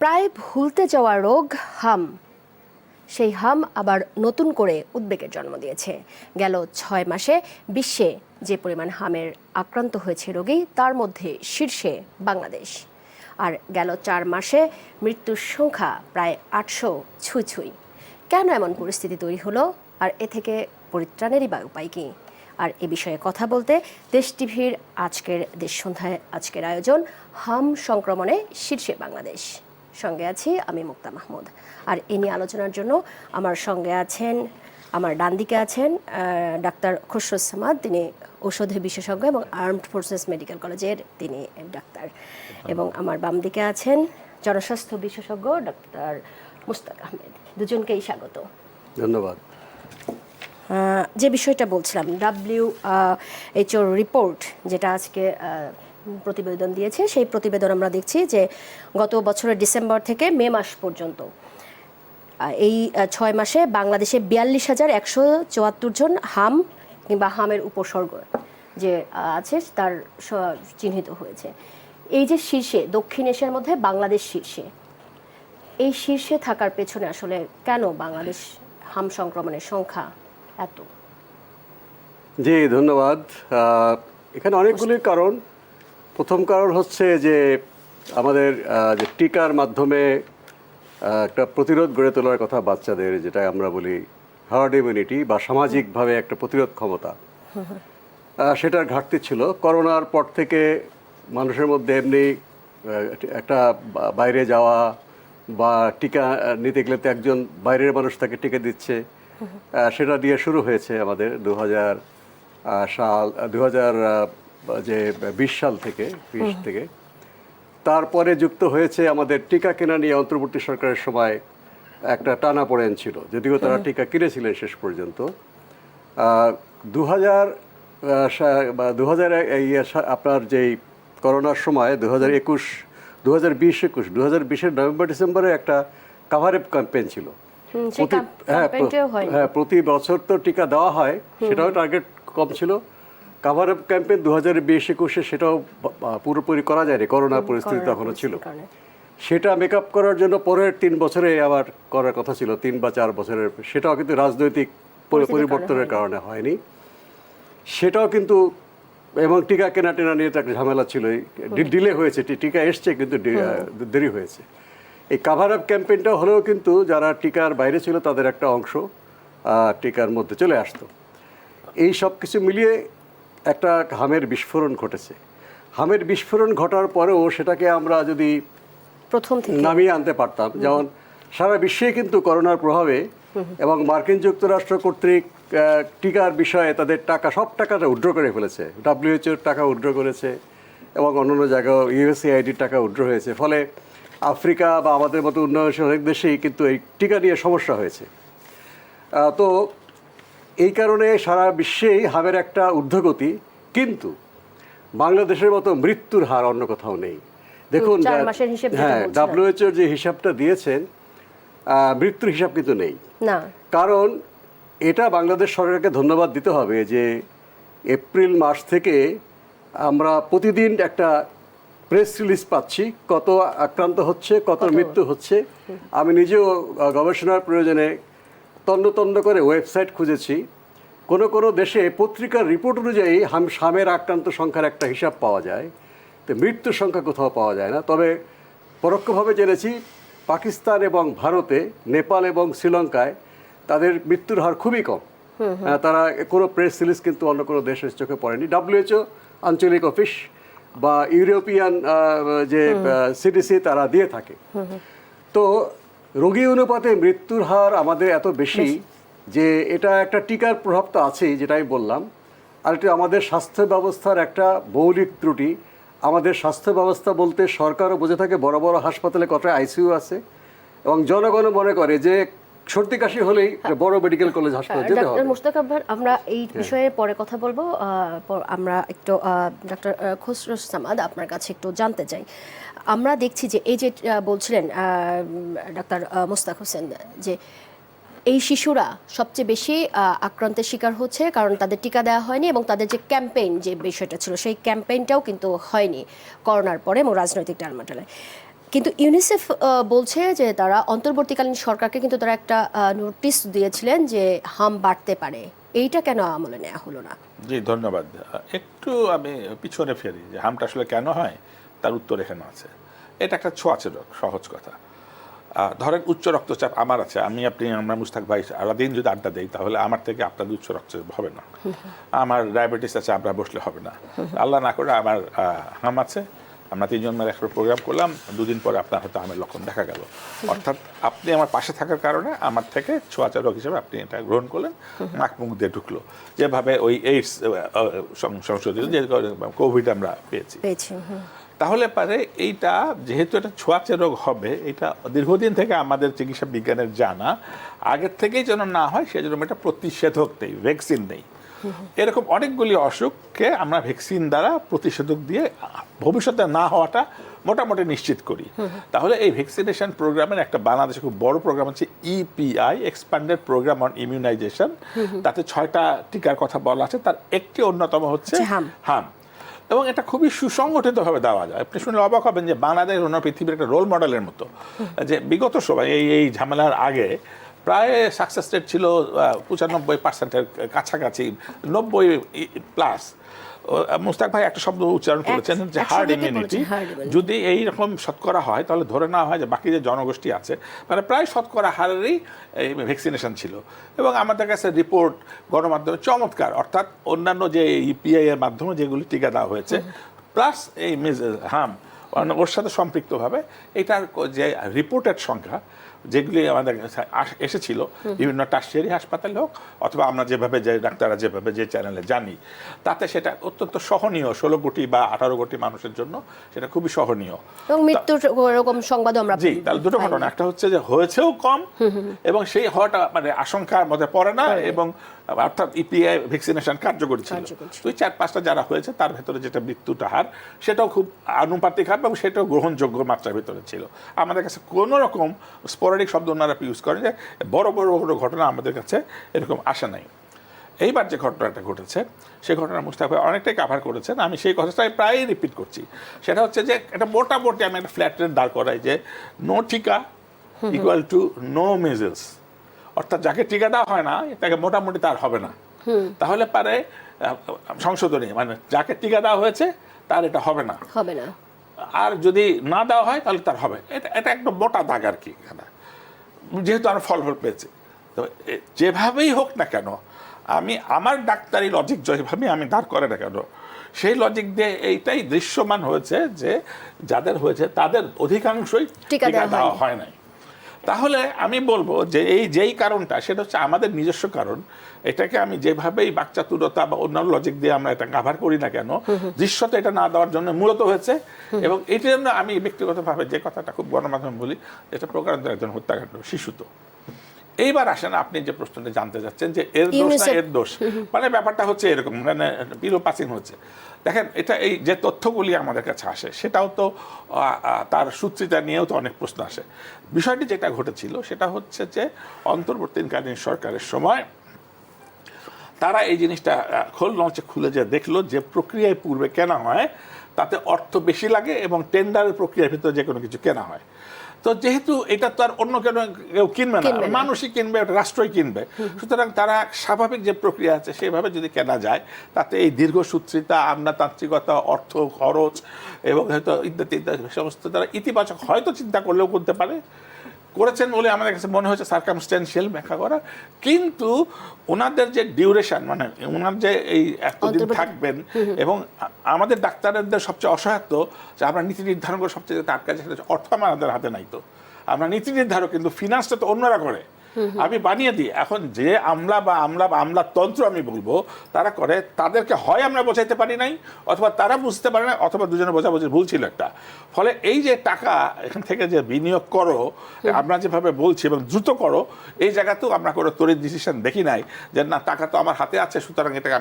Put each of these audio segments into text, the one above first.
প্রায় ভুলতে যাওয়া রোগ হাম, সেই হাম আবার নতুন করে উদ্বেগের জন্ম দিয়েছে। গেল 6 মাসে বিশ্বে যে পরিমাণ হামের আক্রান্ত হয়েছে রোগী, তার মধ্যে শীর্ষে বাংলাদেশ। আর গেল 4 মাসে মৃত্যুর সংখ্যা প্রায় 800 ছুঁই। কেন এমন পরিস্থিতি তৈরি হলো, আর এ থেকে পরিত্রাণেরই বা উপায় কী? আর এ বিষয়ে কথা বলতে দেশ টিভির আজকের দেশ সন্ধ্যায় আজকের আয়োজন হাম সংক্রমণে শীর্ষে বাংলাদেশ। সঙ্গে আছি আমি মুক্তা মাহমুদ। আর এ নিয়ে আলোচনার জন্য আমার সঙ্গে আছেন, আমার ডান দিকে আছেন ডাক্তার খসরুজ্জামান, তিনি ঔষধের বিশেষজ্ঞ এবং আর্মড ফোর্সেস মেডিকেল কলেজের তিনি ডাক্তার, এবং আমার বাম দিকে আছেন জনস্বাস্থ্য বিশেষজ্ঞ ডাক্তার মুস্তাক আহমেদ। দুজনকেই স্বাগত। ধন্যবাদ। যে বিষয়টা বলছিলাম, WHO রিপোর্ট যেটা আজকে প্রতিবেদন দিয়েছে, সেই প্রতিবেদন আমরা দেখছি যে গত বছরের ডিসেম্বর থেকে মে মাস পর্যন্ত এই 6 মাসে বাংলাদেশে 42,174 জন হাম কিংবা হামের উপসর্গ যে আছে তার চিহ্নিত হয়েছে। এই যে শীর্ষে, দক্ষিণ এশিয়ার মধ্যে বাংলাদেশ শীর্ষে, এই শীর্ষে থাকার পেছনে আসলে কেন বাংলাদেশ হাম সংক্রমণের সংখ্যা এত? জি ধন্যবাদ। এখানে অনেকগুলি কারণ। প্রথম কারণ হচ্ছে যে আমাদের যে টিকার মাধ্যমে একটা প্রতিরোধ গড়ে তোলার কথা বাচ্চাদের, যেটা আমরা বলি হার্ড ইমিউনিটি বা সামাজিকভাবে একটা প্রতিরোধ ক্ষমতা, সেটার ঘাটতি ছিল। করোনার পর থেকে মানুষের মধ্যে এমনি একটা বাইরে যাওয়া বা টিকা নিতে গেলে তো একজন বাইরের মানুষ তাকে টিকা দিচ্ছে, সেটা দিয়ে শুরু হয়েছে আমাদের 2020 সাল থেকে। তারপরে যুক্ত হয়েছে আমাদের টিকা কেনা নিয়ে অন্তর্বর্তী সরকারের সময় একটা টানাপোড়েন ছিল, যদিও তারা টিকা কিনেছিলেন শেষ পর্যন্ত। 2000 আপনার যেই করোনার সময় 2020-21 নভেম্বর ডিসেম্বরে একটা কাভারেজ ক্যাম্পেইন ছিল। প্রতি বছর তো টিকা দেওয়া হয়, সেটাও টার্গেট কম ছিল। কাভার আপ ক্যাম্পেইন 2020-21 সেটাও পুরোপুরি করা যায়নি, করোনা পরিস্থিতি তখনও ছিল। সেটা মেকআপ করার জন্য পরের 3 বছরে আবার করার কথা ছিল, 3 বা 4 বছরের। সেটাও কিন্তু রাজনৈতিক পরিবর্তনের কারণে হয়নি। সেটাও কিন্তু, এবং টিকা কেনা টেনা নিয়ে তো একটা ঝামেলা ছিল, ডিলে হয়েছে। টিকা এসছে কিন্তু দেরি হয়েছে। এই কাভার আপ ক্যাম্পেইনটা হলেও কিন্তু যারা টিকার বাইরে ছিল তাদের একটা অংশ টিকার মধ্যে চলে আসতো। এই সব কিছু মিলিয়ে একটা হামের বিস্ফোরণ ঘটেছে। হামের বিস্ফোরণ ঘটার পরেও সেটাকে আমরা যদি প্রথম থেকে নামিয়ে আনতে পারতাম, যেমন সারা বিশ্বে কিন্তু করোনার প্রভাবে এবং মার্কিন যুক্তরাষ্ট্র কর্তৃক টিকার বিষয়ে তাদের টাকা, সব টাকাটা উইথড্র করে ফেলেছে। WHO টাকা উইথড্র করেছে এবং অন্যান্য জায়গায় USAIDর টাকা উইথড্র হয়েছে। ফলে আফ্রিকা বা আমাদের মতো উন্নয়নশীল অনেক দেশেই কিন্তু এই টিকা নিয়ে সমস্যা হয়েছে। তো এই কারণে সারা বিশ্বেই হামের একটা ঊর্ধ্বগতি, কিন্তু বাংলাদেশের মতো মৃত্যুর হার অন্য কোথাও নেই। দেখুন, হ্যাঁ, WHO যে হিসাবটা দিয়েছেন, মৃত্যুর হিসাব কিন্তু নেই। কারণ এটা বাংলাদেশ সরকারকে ধন্যবাদ দিতে হবে যে এপ্রিল মাস থেকে আমরা প্রতিদিন একটা প্রেস রিলিজ পাচ্ছি, কত আক্রান্ত হচ্ছে, কত মৃত্যু হচ্ছে। আমি নিজেও গবেষণার প্রয়োজনে তন্ন করে ওয়েবসাইট খুঁজেছি। কোনো দেশে পত্রিকার রিপোর্ট অনুযায়ী হামের আক্রান্ত সংখ্যার একটা হিসাব পাওয়া যায়, তো মৃত্যুর সংখ্যা কোথাও পাওয়া যায় না। তবে পরোক্ষভাবে জেনেছি পাকিস্তান এবং ভারতে, নেপাল এবং শ্রীলঙ্কায় তাদের মৃত্যুর হার খুবই কম। তারা কোনো প্রেস রিলিজ কিন্তু অন্য কোনো দেশের চোখে পড়েনি। WHO আঞ্চলিক অফিস বা ইউরোপিয়ান যে CDC তারা দিয়ে থাকে। তো রোগী অনুপাতে মৃত্যুর হার আমাদের এত বেশি যে এটা একটা টিকার প্রভাব তো আছেই, যেটা আমি বললাম। আর এটা আমাদের স্বাস্থ্য ব্যবস্থার একটা মৌলিক ত্রুটি। আমাদের স্বাস্থ্য ব্যবস্থা বলতে সরকারও বুঝে থাকে বড় বড় হাসপাতালে কত ICU আছে, এবং জনগণও মনে করে যে সর্দি কাশি হলেই বড় মেডিকেল কলেজ হাসপাতাল যেতে হবে। ডক্টর মুস্তাক আহমেদ, আমরা এই বিষয়ে পরে কথা বলবো। আমরা একটু ডক্টর খসরুজ্জামান আপনার কাছে একটু জানতে চাই। আমরা দেখছি যে এই যে বলছিলেন ডাক্তার মুস্তাক হোসেন, যে এই শিশুরা সবচেয়ে বেশি আক্রান্তের শিকার হচ্ছে কারণ তাদের টিকা দেওয়া হয়নি, এবং তাদের যে ক্যাম্পেইন যে বিষয়টা ছিল সেই ক্যাম্পেইনটাও কিন্তু হয়নি করোনার পরে এবং রাজনৈতিক টালমাটালে। কিন্তু ইউনিসেফ বলছে যে তারা অন্তর্বর্তীকালীন সরকারকে কিন্তু তারা একটা নোটিশ দিয়েছিলেন যে হাম বাড়তে পারে, এইটা কেন আমলে নেওয়া হলো না? জি ধন্যবাদ। একটু আমি পিছনে ফেরি যে হামটা আসলে কেন হয়, তার উত্তর এখানে আছে। এটা একটা ছোঁয়াচে রোগ, সহজ কথা। ধরেন উচ্চ রক্তচাপ আমার আছে, আমরা মুস্তাক ভাই সারাদিন যদি আড্ডা দেই তাহলে আমার থেকে আপনাদের উচ্চ রক্তচাপ হবে না। আমার ডায়াবেটিস আছে, আমরা বসলে হবে না। আল্লাহ না করে আমার হাম আছে, আমরা 3 জন মিলে একটা প্রোগ্রাম করলাম, 2 দিন পরে আপনার হয়তো আমের লক্ষণ দেখা গেল। অর্থাৎ আপনি আমার পাশে থাকার কারণে আমার থেকে ছোঁয়াচে রোগ হিসেবে আপনি এটা গ্রহণ করলেন, নাক মুখ দিয়ে ঢুকলো। যেভাবে ওই এইডস সংশোধিত যে কোভিড আমরা পেয়েছি। তাহলে পারে এইটা যেহেতু এটা ছোঁয়াচে রোগ হবে, এটা দীর্ঘদিন থেকে আমাদের চিকিৎসা বিজ্ঞানের জানা, আগের থেকেই যেন না হয় সেজন্য এটা প্রতিষেধক নেই, ভ্যাকসিন নেই। এরকম অনেকগুলি অসুখকে আমরা ভ্যাকসিন দ্বারা প্রতিষেধক দিয়ে ভবিষ্যতে না হওয়াটা মোটামুটি নিশ্চিত করি। তাহলে এই ভ্যাকসিনেশন প্রোগ্রামের একটা বাংলাদেশে খুব বড় প্রোগ্রাম হচ্ছে EPI, expanded programme on immunisation. তাতে 6টা টিকার কথা বলা আছে, তার একটি অন্যতম হচ্ছে হাম। এবং এটা খুবই সুসংগঠিতভাবে দেওয়া যায়। আপনি শুনে অবাক হবেন যে বাংলাদেশ অন্য পৃথিবীর একটা রোল মডেলের মতো, যে বিগত সময় এই ঝামেলার আগে প্রায় সাকসেস রেট ছিল 95%-এর কাছাকাছি, 90+। মুস্তাক ভাই একটা শব্দ উচ্চারণ করেছেন যে হার্ড ইমিউনিটি। যদি এই রকম শতকরা হয় তাহলে ধরে নেওয়া হয় যে বাকি যে জনগোষ্ঠী আছে মানে প্রায় শতকরা হারেরই ভ্যাকসিনেশন ছিল। এবং আমাদের কাছে রিপোর্ট গণমাধ্যমে চমৎকার, অর্থাৎ অন্যান্য যে ইপিআই এর মাধ্যমে যেগুলি টিকা দেওয়া হয়েছে প্লাস এই হাম ওর সাথে সম্পৃক্তভাবে এটার যে রিপোর্টেড সংখ্যা যেগুলি আমাদের এসেছিল বিভিন্ন টার্সিয়ারি হাসপাতালে হোক অথবা আমরা যেভাবে যে ডাক্তাররা যেভাবে যে চ্যানেলে জানি, তাতে সেটা অত্যন্ত সহনীয়। 16 কোটি বা 18 কোটি মানুষের জন্য সেটা খুবই সহনীয়। এবং মৃত্যুর এরকম সংবাদও আমরা জি, তাহলে দুটো ঘটনা, একটা হচ্ছে যে হয়েছেও কম এবং সেই হওয়াটা মানে আশঙ্কার মধ্যে পড়ে না, এবং অর্থাৎ ইপিআই ভ্যাকসিনেশন কার্যকরী ছিল। 4-5টা যারা হয়েছে তার ভেতরে যেটা মৃত্যুটা হার সেটাও খুব আনুপাতিক হার এবং সেটাও গ্রহণযোগ্য মাত্রার ভিতরে ছিল। আমাদের কাছে কোনো রকম স্পোরাডিক শব্দ ওনারা ইউজ করেন যে বড় বড় ঘটনা আমাদের কাছে এরকম আসে নাই। এইবার যে ঘটনাটা ঘটেছে সেই ঘটনা মুস্তাক ভাই অনেকটাই কাভার করেছেন, আমি সেই কথাটাই প্রায়ই রিপিট করছি। সেটা হচ্ছে যে এটা মোটামুটি আমি একটা ফ্ল্যাট রেট দাঁড় করাই যে নো টিকা ইকুয়াল টু নো মেজেলস। অর্থাৎ যাকে টিকা দেওয়া হয় না তাকে মোটামুটি তার হবে না। তাহলে পারে সংশোধনী মানে যাকে টিকা দেওয়া হয়েছে তার এটা হবে না, আর যদি না দেওয়া হয় তাহলে তার হবে। এটা একটা মোটা দাগ আর কি, যেহেতু আমরা ফল পেয়েছি। তো যেভাবেই হোক না কেন আমি আমার ডাক্তারি লজিক যেভাবে আমি দাঁড় করে না কেন সেই লজিক দিয়ে এইটাই দৃশ্যমান হয়েছে যে যাদের হয়েছে তাদের অধিকাংশই টিকা দেওয়া হয় নাই। তাহলে আমি বলবো যে যেই কারণটা সেটা হচ্ছে আমাদের নিজস্ব কারণ। এটাকে আমি যেভাবেই বাকচাতুরতা বা অন্যান্য লজিক দিয়ে আমরা এটা কাভার করি না কেন, দৃশ্যতে এটা না দেওয়ার জন্য মূলত হয়েছে। এবং এটার জন্য আমি ব্যক্তিগতভাবে যে কথাটা খুব গণমাধ্যমে বলি, এটা প্রকারান্ত একজন হত্যাকাণ্ড, শিশু। তো এইবার আসেন আপনি যে প্রশ্নটা জানতে চাচ্ছেন যে এর দোষ না এর দোষ, মানে ব্যাপারটা হচ্ছে এরকম, মানে পিলো পাসিং হচ্ছে। দেখেন এটা এই যে তথ্যগুলি আমাদের কাছে আসে সেটাও তো তার সূত্রিতা নিয়েও তো অনেক প্রশ্ন আসে। বিষয়টি যেটা ঘটেছিল সেটা হচ্ছে যে অন্তর্বর্তীকালীন সরকারের সময় তারা এই জিনিসটা খোল লঞ্চে খুলে যে দেখলো যে প্রক্রিয়ায় পূর্বে কেনা হয় তাতে অর্থ বেশি লাগে এবং টেন্ডারের প্রক্রিয়ার ভিতরে যে কোনো কিছু কেনা হয়। তো যেহেতু এটা তো আর অন্য কেউ কিনবে না, মানুষই কিনবে, রাষ্ট্রই কিনবে, সুতরাং তারা স্বাভাবিক যে প্রক্রিয়া আছে সেভাবে যদি কেনা যায় তাতে এই দীর্ঘসূত্রিতা, আমলাতান্ত্রিকতা, অর্থ খরচ এবং হয়তো ইত্যাদি ইত্যাদি সমস্ত তারা ইতিবাচক হয়তো চিন্তা করলেও করতে পারে, করেছেন বলে আমাদের কাছে মনে হয়েছে সার্কামস্ট্যান্সিয়াল ব্যাখ্যা করা। কিন্তু ওনাদের যে ডিউরেশন, মানে ওনার যে এই এতদিন থাকবেন, এবং আমাদের ডাক্তারদের সবচেয়ে অসহায়ত্ব যে আমরা নীতি নির্ধারণ করে সবচেয়ে তার কাছে অর্থ আমাদের হাতে নাই। তো আমরা নীতি নির্ধারক, কিন্তু ফিনান্সটা তো অন্যরা করে, আমি বানিয়ে দিই। এখন যে আমলাতন্ত্র আমি বলবো তারা করে, তাদেরকে হয় আমরা বোঝাইতে পারি নাই, অথবা তারা বুঝতে পারে না, অথবা দুজনে বোঝাবুঝির ভুল ছিল একটা। ফলে এই যে টাকা এখান থেকে যে বিনিয়োগ করো আমরা যেভাবে বলছি এবং দ্রুত করো, এই জায়গাতেও আমরা কোনো তড়িৎ ডিসিশন দেখি নাই যে না টাকা তো আমার হাতে আছে, সুতরাং এটাকে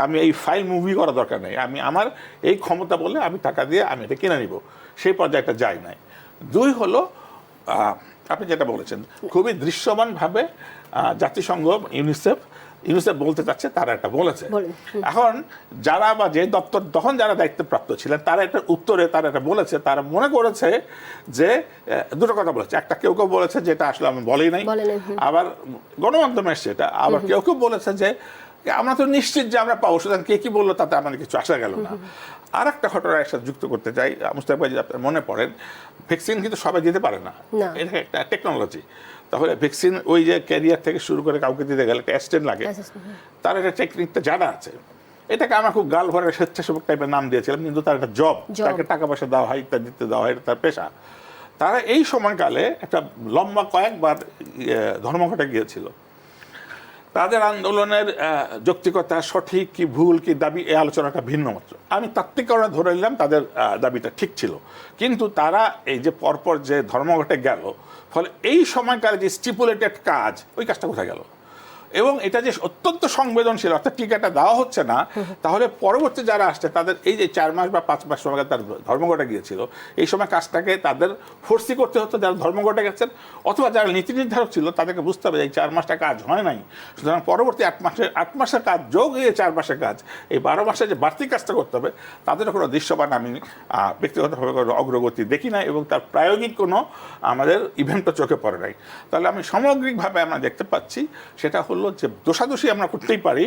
আমি এই ফাইল মুভি করা দরকার নেই, আমি আমার এই ক্ষমতা বলে আমি টাকা দিয়ে আমি এটা কিনে নিব, সেই পর্যায়টা যায় নাই। 2 হলো আপনি যেটা বলেছেন খুবই দৃশ্যমানভাবে জাতিসংঘ ইউনিসেফ ইউনিসেফ বলতে চাচ্ছে তারা এটা বলেছে। এখন যারা বা যে দপ্তর তখন যারা দায়িত্বপ্রাপ্ত ছিলেন তারা একটা উত্তরে তারা এটা বলেছে, তারা মনে করেছে যে দুটো কথা বলেছে। একটা কেউ কেউ বলেছে যেটা আসলে আমি বলেই নাই, আবার গণমাধ্যমে এসছে এটা, আবার কেউ কেউ বলেছে যে আমরা তো নিশ্চিত যে আমরা পাবো, সুতরাং কে কি বললো তাতে আমাদের কিছু আসা গেল না। আর একটা ঘটনা একসাথে যুক্ত করতে চাই, মুস্তাক ভাই যদি আপনার মনে পড়েন, ভ্যাকসিন কিন্তু সবাই দিতে পারে না, এটা একটা টেকনোলজি। তাহলে ভ্যাকসিন ওই যে ক্যারিয়ার থেকে শুরু করে কাউকে দিতে গেলে একটা অ্যাসিস্ট্যান্ট লাগে, তার একটা টেকনিকটা জানা আছে। এটাকে আমরা খুব গাল ভরে স্বেচ্ছাসেবক টাইপের নাম দিয়েছিলাম, কিন্তু তার একটা জব, তাকে টাকা পয়সা দেওয়া হয়, ইত্যাদি দিতে দেওয়া হয়, এটা তার পেশা। তারা এই সময়কালে একটা লম্বা কয়েকবার ধর্মঘটে গিয়েছিল। তাদের আন্দোলনের যৌক্তিকতা, সঠিক কি ভুল কি দাবি, এই আলোচনাটা ভিন্ন মাত্র। আমি তাত্ত্বিক কারণে ধরে নিলাম তাদের দাবিটা ঠিক ছিল, কিন্তু তারা এই যে পরপর যে ধর্মঘটে গেল, ফলে এই সময়কালে যে স্টিপুলেটেড কাজ, ওই কাজটা কোথায় গেল? এবং এটা যে অত্যন্ত সংবেদনশীল, অর্থাৎ টিকাটা দেওয়া হচ্ছে না, তাহলে পরবর্তী যারা আসছে তাদের এই যে 4 মাস বা 5 মাস সময় তার ধর্মঘটে গিয়েছিল, এই সময় কাজটাকে তাদের ফোর্সি করতে হতো যারা ধর্মঘটে গেছেন, অথবা যারা নীতি নির্ধারক ছিল তাদেরকে বুঝতে হবে এই 4 মাসটা কাজ হয় নাই, সুতরাং পরবর্তী 8 মাসের কাজ যোগ এই 4 মাসের কাজ, এই 12 মাসে যে বাড়তি কাজটা করতে হবে, তাদেরও কোনো দৃশ্যমান আমি ব্যক্তিগতভাবে কোনো অগ্রগতি দেখি নাই, এবং তার প্রায়োগিক কোনো আমাদের ইভেন্টও চোখে পড়ে নাই। তাহলে আমি সামগ্রিকভাবে আমরা দেখতে পাচ্ছি সেটা হলো যে দোষাদোষী আমরা করতেই পারি।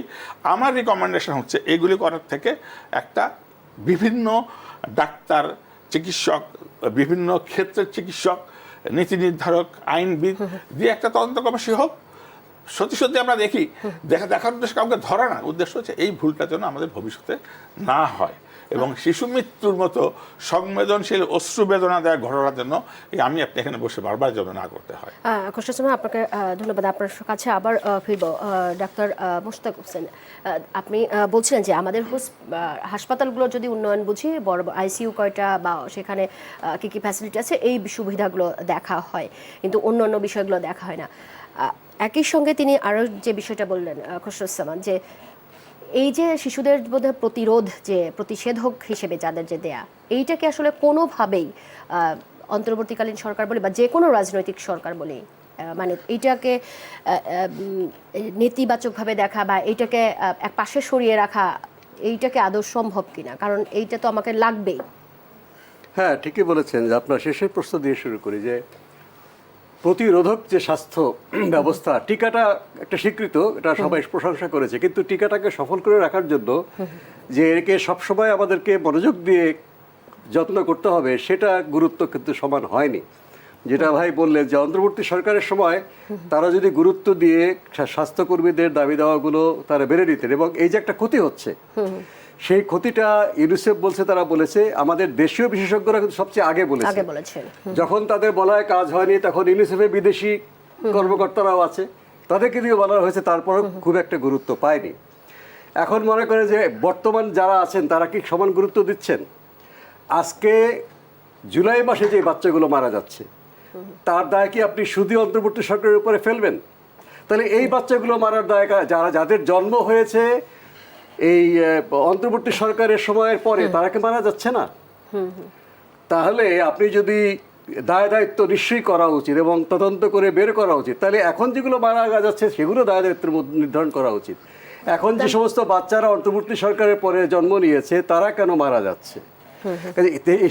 আমার রিকমেন্ডেশন হচ্ছে এগুলি করার থেকে একটা বিভিন্ন ডাক্তার, চিকিৎসক, বিভিন্ন ক্ষেত্রের চিকিৎসক, নীতি নির্ধারক, আইনবিদ দিয়ে একটা তদন্ত কমিটি হোক। সত্যি সত্যি আমরা দেখি, দেখার উদ্দেশ্যে কাউকে ধরা না, উদ্দেশ্য হচ্ছে এই ভুলটা যেন আমাদের ভবিষ্যতে না হয়, এবং শিশু মৃত্যুর মতো সংবেদনশীল অশ্রু বেদনাদায়ক ঘটনার জন্য আমি আপনি এখানে বসে বারবার যেন না করতে হয়। খোরশেদ সাহেব, আপনাকে ধন্যবাদ। আপনার কাছে আবার ফিরব। ডাক্তার মুশতাক হোসেন, আপনি বলছিলেন যে আমাদের হাসপাতালগুলো যদি উন্নয়ন বুঝি, বড় আইসিইউ কয়টা বা সেখানে কী কী ফ্যাসিলিটি আছে, এই সুবিধাগুলো দেখা হয়, কিন্তু অন্য অন্য বিষয়গুলো দেখা হয় না। একই সঙ্গে তিনি আরও যে বিষয়টা বললেন খোরশেদ, যে এই যে শিশুদের বোধহয় প্রতিরোধ, যে প্রতিষেধক হিসেবে যাদের যে দেয়া, এইটাকে আসলে কোনোভাবেই অন্তর্বর্তীকালীন সরকার বলি বা যে কোনো রাজনৈতিক সরকার বলি, মানে এইটাকে নেতিবাচকভাবে দেখা বা এইটাকে এক পাশে সরিয়ে রাখা, এইটাকে আদৌ সম্ভব কিনা? কারণ এইটা তো আমাকে লাগবেই। হ্যাঁ, ঠিকই বলেছেন। যে আপনার শেষের প্রশ্ন দিয়ে শুরু করি, যে প্রতিরোধক যে স্বাস্থ্য ব্যবস্থা, টিকাটা একটা স্বীকৃত, এটা সবাই প্রশংসা করেছে, কিন্তু টিকাটাকে সফল করে রাখার জন্য যে একে সবসময় আমাদেরকে মনোযোগ দিয়ে যত্ন করতে হবে, সেটা গুরুত্ব কিন্তু সমান হয়নি। যেটা ভাই বললেন যে অন্তর্বর্তী সরকারের সময় তারা যদি গুরুত্ব দিয়ে স্বাস্থ্যকর্মীদের দাবি দাওয়াগুলো তারা বেড়ে নিতেন, এবং এই যে একটা ক্ষতি হচ্ছে, সেই ক্ষতিটা ইউনিসেফ বলছে, তারা বলেছে, আমাদের দেশীয় বিশেষজ্ঞরা কিন্তু সবচেয়ে আগে বলেছে। যখন তাদের বলায় কাজ হয়নি, তখন ইউনিসেফের বিদেশি কর্মকর্তারাও আছে, তাদেরকে দিয়ে বলা হয়েছে, তারপরেও খুব একটা গুরুত্ব পায়নি। এখন মনে করে যে বর্তমান যারা আছেন তারা কি সমান গুরুত্ব দিচ্ছেন? আজকে জুলাই মাসে যে বাচ্চাগুলো মারা যাচ্ছে, তার দায় কি আপনি শুধু অন্তর্বর্তী সরকারের উপরে ফেলবেন? তাহলে এই বাচ্চাগুলো মারার দায় যাদের জন্ম হয়েছে এই অন্তর্বর্তী সরকারের সময়ের পরে, তারা কি মারা যাচ্ছে না? তাহলে আপনি যদি দায়িত্ব নিশ্চয়ই করা উচিত এবং তদন্ত করে বের করা উচিত, তাহলে এখন যেগুলো মারা যাচ্ছে সেগুলো দায়িত্বের নির্ধারণ করা উচিত। এখন যে সমস্ত বাচ্চারা অন্তর্বর্তী সরকারের পরে জন্ম নিয়েছে, তারা কেন মারা যাচ্ছে?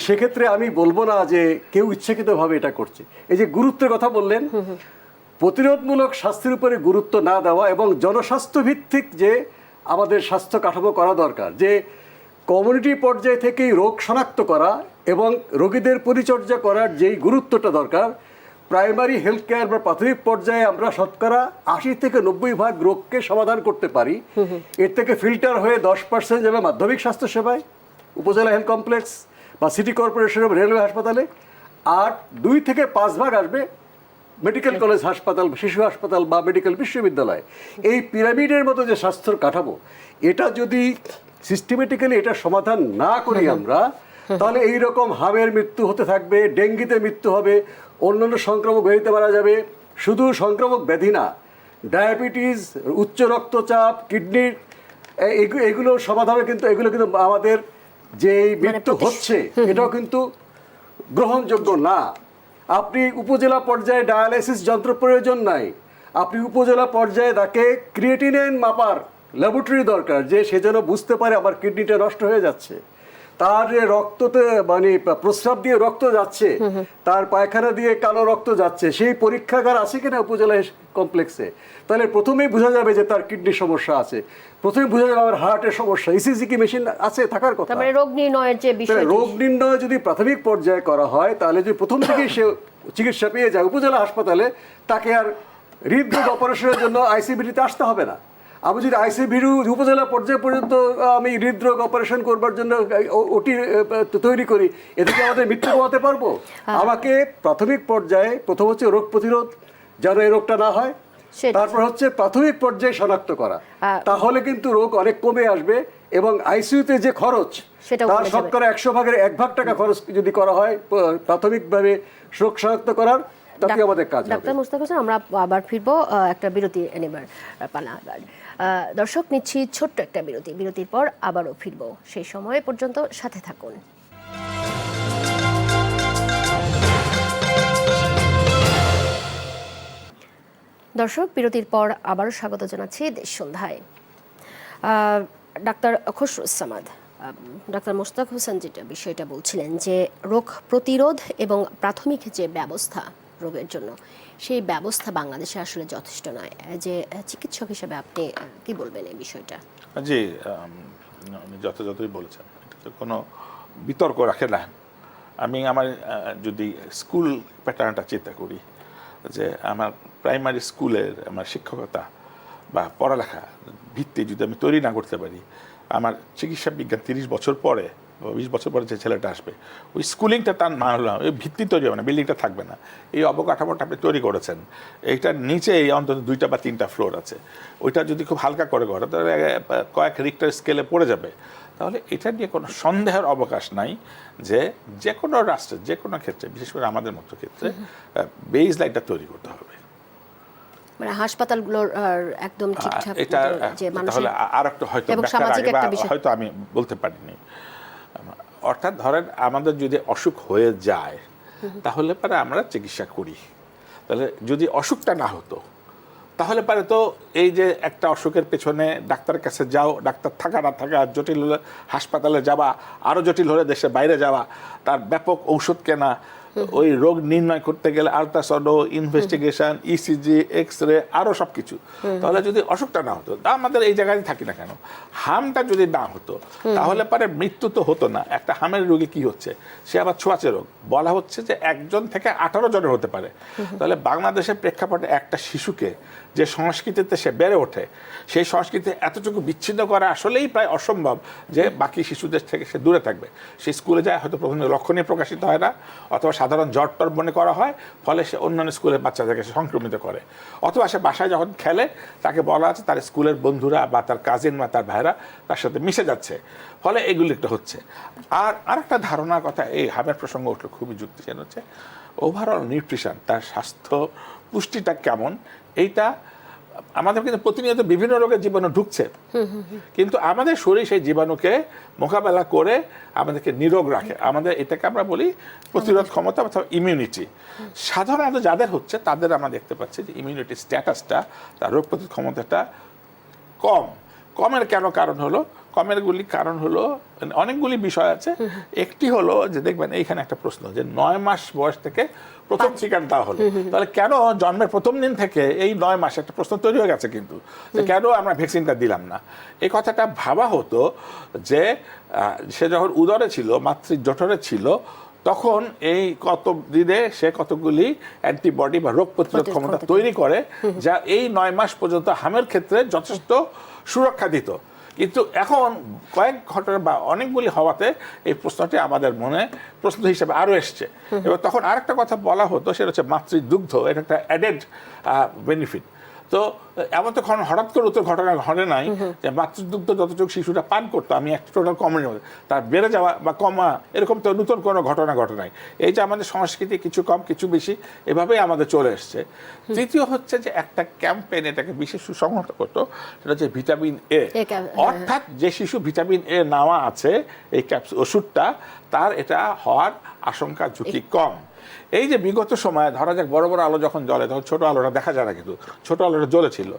সেক্ষেত্রে আমি বলবো না যে কেউ ইচ্ছাকৃতভাবে এটা করছে। এই যে গুরুত্বের কথা বললেন, প্রতিরোধমূলক স্বাস্থ্যের উপরে গুরুত্ব না দেওয়া এবং জনস্বাস্থ্য ভিত্তিক যে আমাদের স্বাস্থ্য কাঠামো করা দরকার, যে কমিউনিটি পর্যায় থেকেই রোগ শনাক্ত করা এবং রোগীদের পরিচর্যা করার যেই গুরুত্বটা দরকার, প্রাইমারি হেলথ কেয়ার বা প্রাথমিক পর্যায়ে আমরা শতকরা 80 থেকে 90% রোগকে সমাধান করতে পারি। এর থেকে ফিল্টার হয়ে 10% যাবে মাধ্যমিক স্বাস্থ্যসেবায়, উপজেলা হেলথ কমপ্লেক্স বা সিটি কর্পোরেশন বা রেলওয়ে হাসপাতালে, আর 2 থেকে 5 ভাগ আসবে মেডিকেল কলেজ হাসপাতাল, শিশু হাসপাতাল বা মেডিকেল বিশ্ববিদ্যালয়। এই পিরামিডের মতো যে স্বাস্থ্যর কাঠামো, এটা যদি সিস্টেমেটিক্যালি এটা সমাধান না করি আমরা, তাহলে এইরকম হামের মৃত্যু হতে থাকবে, ডেঙ্গিতে মৃত্যু হবে, অন্যান্য সংক্রামক ব্যাধিতে মারা যাবে। শুধু সংক্রামক ব্যাধি না, ডায়াবেটিস, উচ্চ রক্তচাপ, কিডনির এগুলো সমাধানে কিন্তু এগুলো কিন্তু আমাদের যে মৃত্যু হচ্ছে, এটাও কিন্তু গ্রহণযোগ্য না। আপনি উপজেলা পর্যায়ে ডায়ালাইসিস যন্ত্র প্রয়োজন নাই, আপনি উপজেলা পর্যায়ে তাকে ক্রিয়েটিনিন মাপার ল্যাবরেটরি দরকার, যে সে যেন বুঝতে পারে আমার কিডনিটা নষ্ট হয়ে যাচ্ছে, তার যে রক্ততে মানে প্রস্রাব দিয়ে রক্ত যাচ্ছে, তার পায়খানা দিয়ে কালো রক্ত যাচ্ছে, সেই পরীক্ষাগার আছে কিনা উপজেলা কমপ্লেক্সে, তাহলে প্রথমেই বোঝা যাবে যে তার কিডনির সমস্যা আছে, প্রথমে বোঝা যাবে আমার হার্টের সমস্যা। ইসিজি কি মেশিন আছে, থাকার কথা। তারপরে রোগ নির্ণয়ের যে বিষয়, রোগ নির্ণয় যদি প্রাথমিক পর্যায়ে করা হয়, তাহলে যদি প্রথম থেকেই সে চিকিৎসা পেয়ে যায় উপজেলা হাসপাতালে, তাকে আর হৃদরোগ অপারেশনের জন্য আইসিবিডিতে আসতে হবে না। আমি যদি আইসিবিডি উপজেলা পর্যায়ে পর্যন্ত আমি হৃদরোগ অপারেশন করবার জন্য ওটি তৈরি করি, এতে কি আমাদের মৃত্যু কমাতে পারবো? আমাকে প্রাথমিক পর্যায়ে প্রথম হচ্ছে রোগ প্রতিরোধ, যেন এই রোগটা না হয়, তারপর হচ্ছে প্রাথমিক পর্যায়ে শনাক্ত করা, তাহলে কিন্তু রোগ অনেক কমে আসবে। এবং আইসিইউতে যে খরচ, তার শতকরা 100 ভাগের 1 ভাগ টাকা খরচ যদি করা হয় প্রাথমিকভাবে রোগ শনাক্ত করার, তাতে আমাদের কাজ হবে। ডাক্তার মোস্তাক হোসেন, আমরা আবার ফিরবো একটা বিরতি নেবার পালা। দর্শক, নিচ্ছি ছোট্ট একটা বিরতি, বিরতির পর আবারও ফিরবো, সেই সময় পর্যন্ত সাথে থাকুন। দর্শক, বিরতির পর আবারও স্বাগত জানাচ্ছি দেশ সন্ধ্যায়। ডাক্তার খসরুজ্জামান, ডাক্তার মোস্তাক হোসেন যেটা বিষয়টা বলছিলেন যে রোগ প্রতিরোধ এবং প্রাথমিক যে ব্যবস্থা রোগের জন্য, সেই ব্যবস্থা বাংলাদেশে আসলে যথেষ্ট নয়। যে চিকিৎসক হিসেবে আপনি কি বলবেন এই বিষয়টা? জি, উনি যথাযথই বলেছেন, এটা তো কোনো বিতর্ক রাখে না। আমি আমার যদি স্কুল প্যাটার্নটা চিন্তা করি, যে আমার প্রাইমারি স্কুলের আমার শিক্ষকতা বা পড়ালেখা ভিত্তি যদি আমি তৈরি না করতে পারি, আমার চিকিৎসা বিজ্ঞান 30 বছর পরে বা 20 বছর পরে যে ছেলেটা আসবে, ওই স্কুলিংটা তার না হলো, ওই ভিত্তি তৈরি হবে না, বিল্ডিংটা থাকবে না। এই অবকাঠামোটা আপনি তৈরি করেছেন, এইটার নিচে অন্তত 2টা বা 3টা ফ্লোর আছে, ওইটা যদি খুব হালকা করে তাহলে কয়েক রিক্টার স্কেলে পড়ে যাবে। তাহলে এটা নিয়ে কোনো সন্দেহের অবকাশ নাই যে যে কোনো রাষ্ট্রের যে কোনো ক্ষেত্রে, বিশেষ করে আমাদের মতো ক্ষেত্রে, বেস লাইনটা তৈরি করতে হবে। মানে হাসপাতালগুলোর একদম ঠিকঠাক, এটা তাহলে আর একটা হয়তো আমি বলতে পারিনি। অর্থাৎ ধরেন আমাদের যদি অসুখ হয়ে যায়, তাহলে পরে আমরা চিকিৎসা করি। তাহলে যদি অসুখটা না হতো, তাহলে পারে তো এই যে একটা অসুখের পেছনে ডাক্তারের কাছে যাও, ডাক্তার থাকা না থাকা, জটিল হলে হাসপাতালে যাওয়া, আরও জটিল হলে দেশের বাইরে যাওয়া, তার ব্যাপক ঔষধ কেনা, ওই রোগ নির্ণয় করতে গেলে আলট্রাসাউন্ড, ইনভেস্টিগেশন, ইসিজি, এক্স-রে, আরও সব কিছু। তাহলে যদি অসুখটা না হতো, আমাদের এই জায়গায় থাকি না কেন, হামটা যদি না হতো, তাহলে পরে মৃত্যু তো হতো না। একটা হামের রোগী কি হচ্ছে, সে আবার ছোঁয়াচে রোগ, বলা হচ্ছে যে 1 জন থেকে 18 জনের হতে পারে। তাহলে বাংলাদেশের প্রেক্ষাপটে একটা শিশুকে যে সংস্কৃতিতে সে বেড়ে ওঠে, সেই সংস্কৃতি এতটুকু বিচ্ছিন্ন করা আসলেই প্রায় অসম্ভব যে বাকি শিশুদের থেকে সে দূরে থাকবে। সে স্কুলে যায়, হয়তো প্রথমে লক্ষণে প্রকাশিত হয় না, অথবা সাধারণ জ্বর টর মনে করা হয়, ফলে সে অন্যান্য স্কুলের বাচ্চাদেরকে সংক্রমিত করে। অথবা সে বাসায় যখন খেলে, তাকে বলা আছে তার স্কুলের বন্ধুরা বা তার কাজিন বা তার ভাইরা তার সাথে মিশে যাচ্ছে, ফলে এগুলি একটা হচ্ছে। আর আরেকটা ধারণার কথা এই হামের প্রসঙ্গ উঠলো, খুবই যুক্তিসীন হচ্ছে ওভারঅল নিউট্রিশন, তার স্বাস্থ্য পুষ্টিটা কেমন, এইটা আমাদের কিন্তু প্রতিনিয়ত বিভিন্ন রোগের জীবাণু ঢুকছে, কিন্তু আমাদের শরীর সেই জীবাণুকে মোকাবেলা করে আমাদেরকে নিরোগ রাখে। আমাদের এটাকে আমরা বলি প্রতিরোধ ক্ষমতা অথবা ইমিউনিটি। সাধারণত যাদের হচ্ছে তাদের আমরা দেখতে পাচ্ছি যে ইমিউনিটি স্ট্যাটাসটা, তার রোগ প্রতিরোধ ক্ষমতাটা কমের কেন কারণ হলো, কারণ হলো অনেকগুলি বিষয় আছে। একটি হলো যে দেখবেন এইখানে একটা প্রশ্ন, যে 9 মাস বয়স থেকে প্রথম টিকা দেওয়া হলো, তাহলে কেন জন্মের প্রথম দিন থেকে এই 9 মাস একটা প্রশ্ন তৈরি হয়ে গেছে, কিন্তু কেন আমরা ভ্যাকসিনটা দিলাম না। এই কথাটা ভাবা হতো যে সে যখন উদরে ছিল, মাতৃজঠরে ছিল, তখন এই কত দিনে সে কতগুলি অ্যান্টিবডি বা রোগ প্রতিরোধ ক্ষমতা তৈরি করে, যা এই 9 মাস পর্যন্ত হামের ক্ষেত্রে যথেষ্ট সুরক্ষা দিত। কিন্তু এখন কয়েক ঘটনা বা অনেকগুলি হওয়াতে এই প্রশ্নটি আমাদের মনে প্রশ্ন হিসেবে আরও এসছে। এবার তখন আরেকটা কথা বলা হতো, সেটা হচ্ছে মাতৃদুগ্ধ, এটা একটা অ্যাডেড বেনিফিট। তো এমন তো হঠাৎ করে তো ঘটনা ঘটে নাই যে মাতৃদুগ্ধ যতটুকু শিশুরা পান করতো, আমি একটা টোটাল কমের মধ্যে তার বেড়ে যাওয়া বা কমা, এরকম তো নতুন কোনো ঘটনা ঘটে নাই। এই যে আমাদের সংস্কৃতি কিছু কম কিছু বেশি এভাবেই আমাদের চলে এসছে। তৃতীয় হচ্ছে যে একটা ক্যাম্পেইন এটাকে বিশেষ সুসংহত করতো, সেটা হচ্ছে ভিটামিন এ, অর্থাৎ যে শিশু ভিটামিন এ নেওয়া আছে এই ওষুধটা, তার এটা হওয়ার আশঙ্কা ঝুঁকি কম। এই যে বিগত সময়ে ধরা যাক বড় বড় আলো যখন জ্বলে তখন ছোট আলোটা দেখা যায় না, কিন্তু ছোট আলোটা জ্বলেছিল।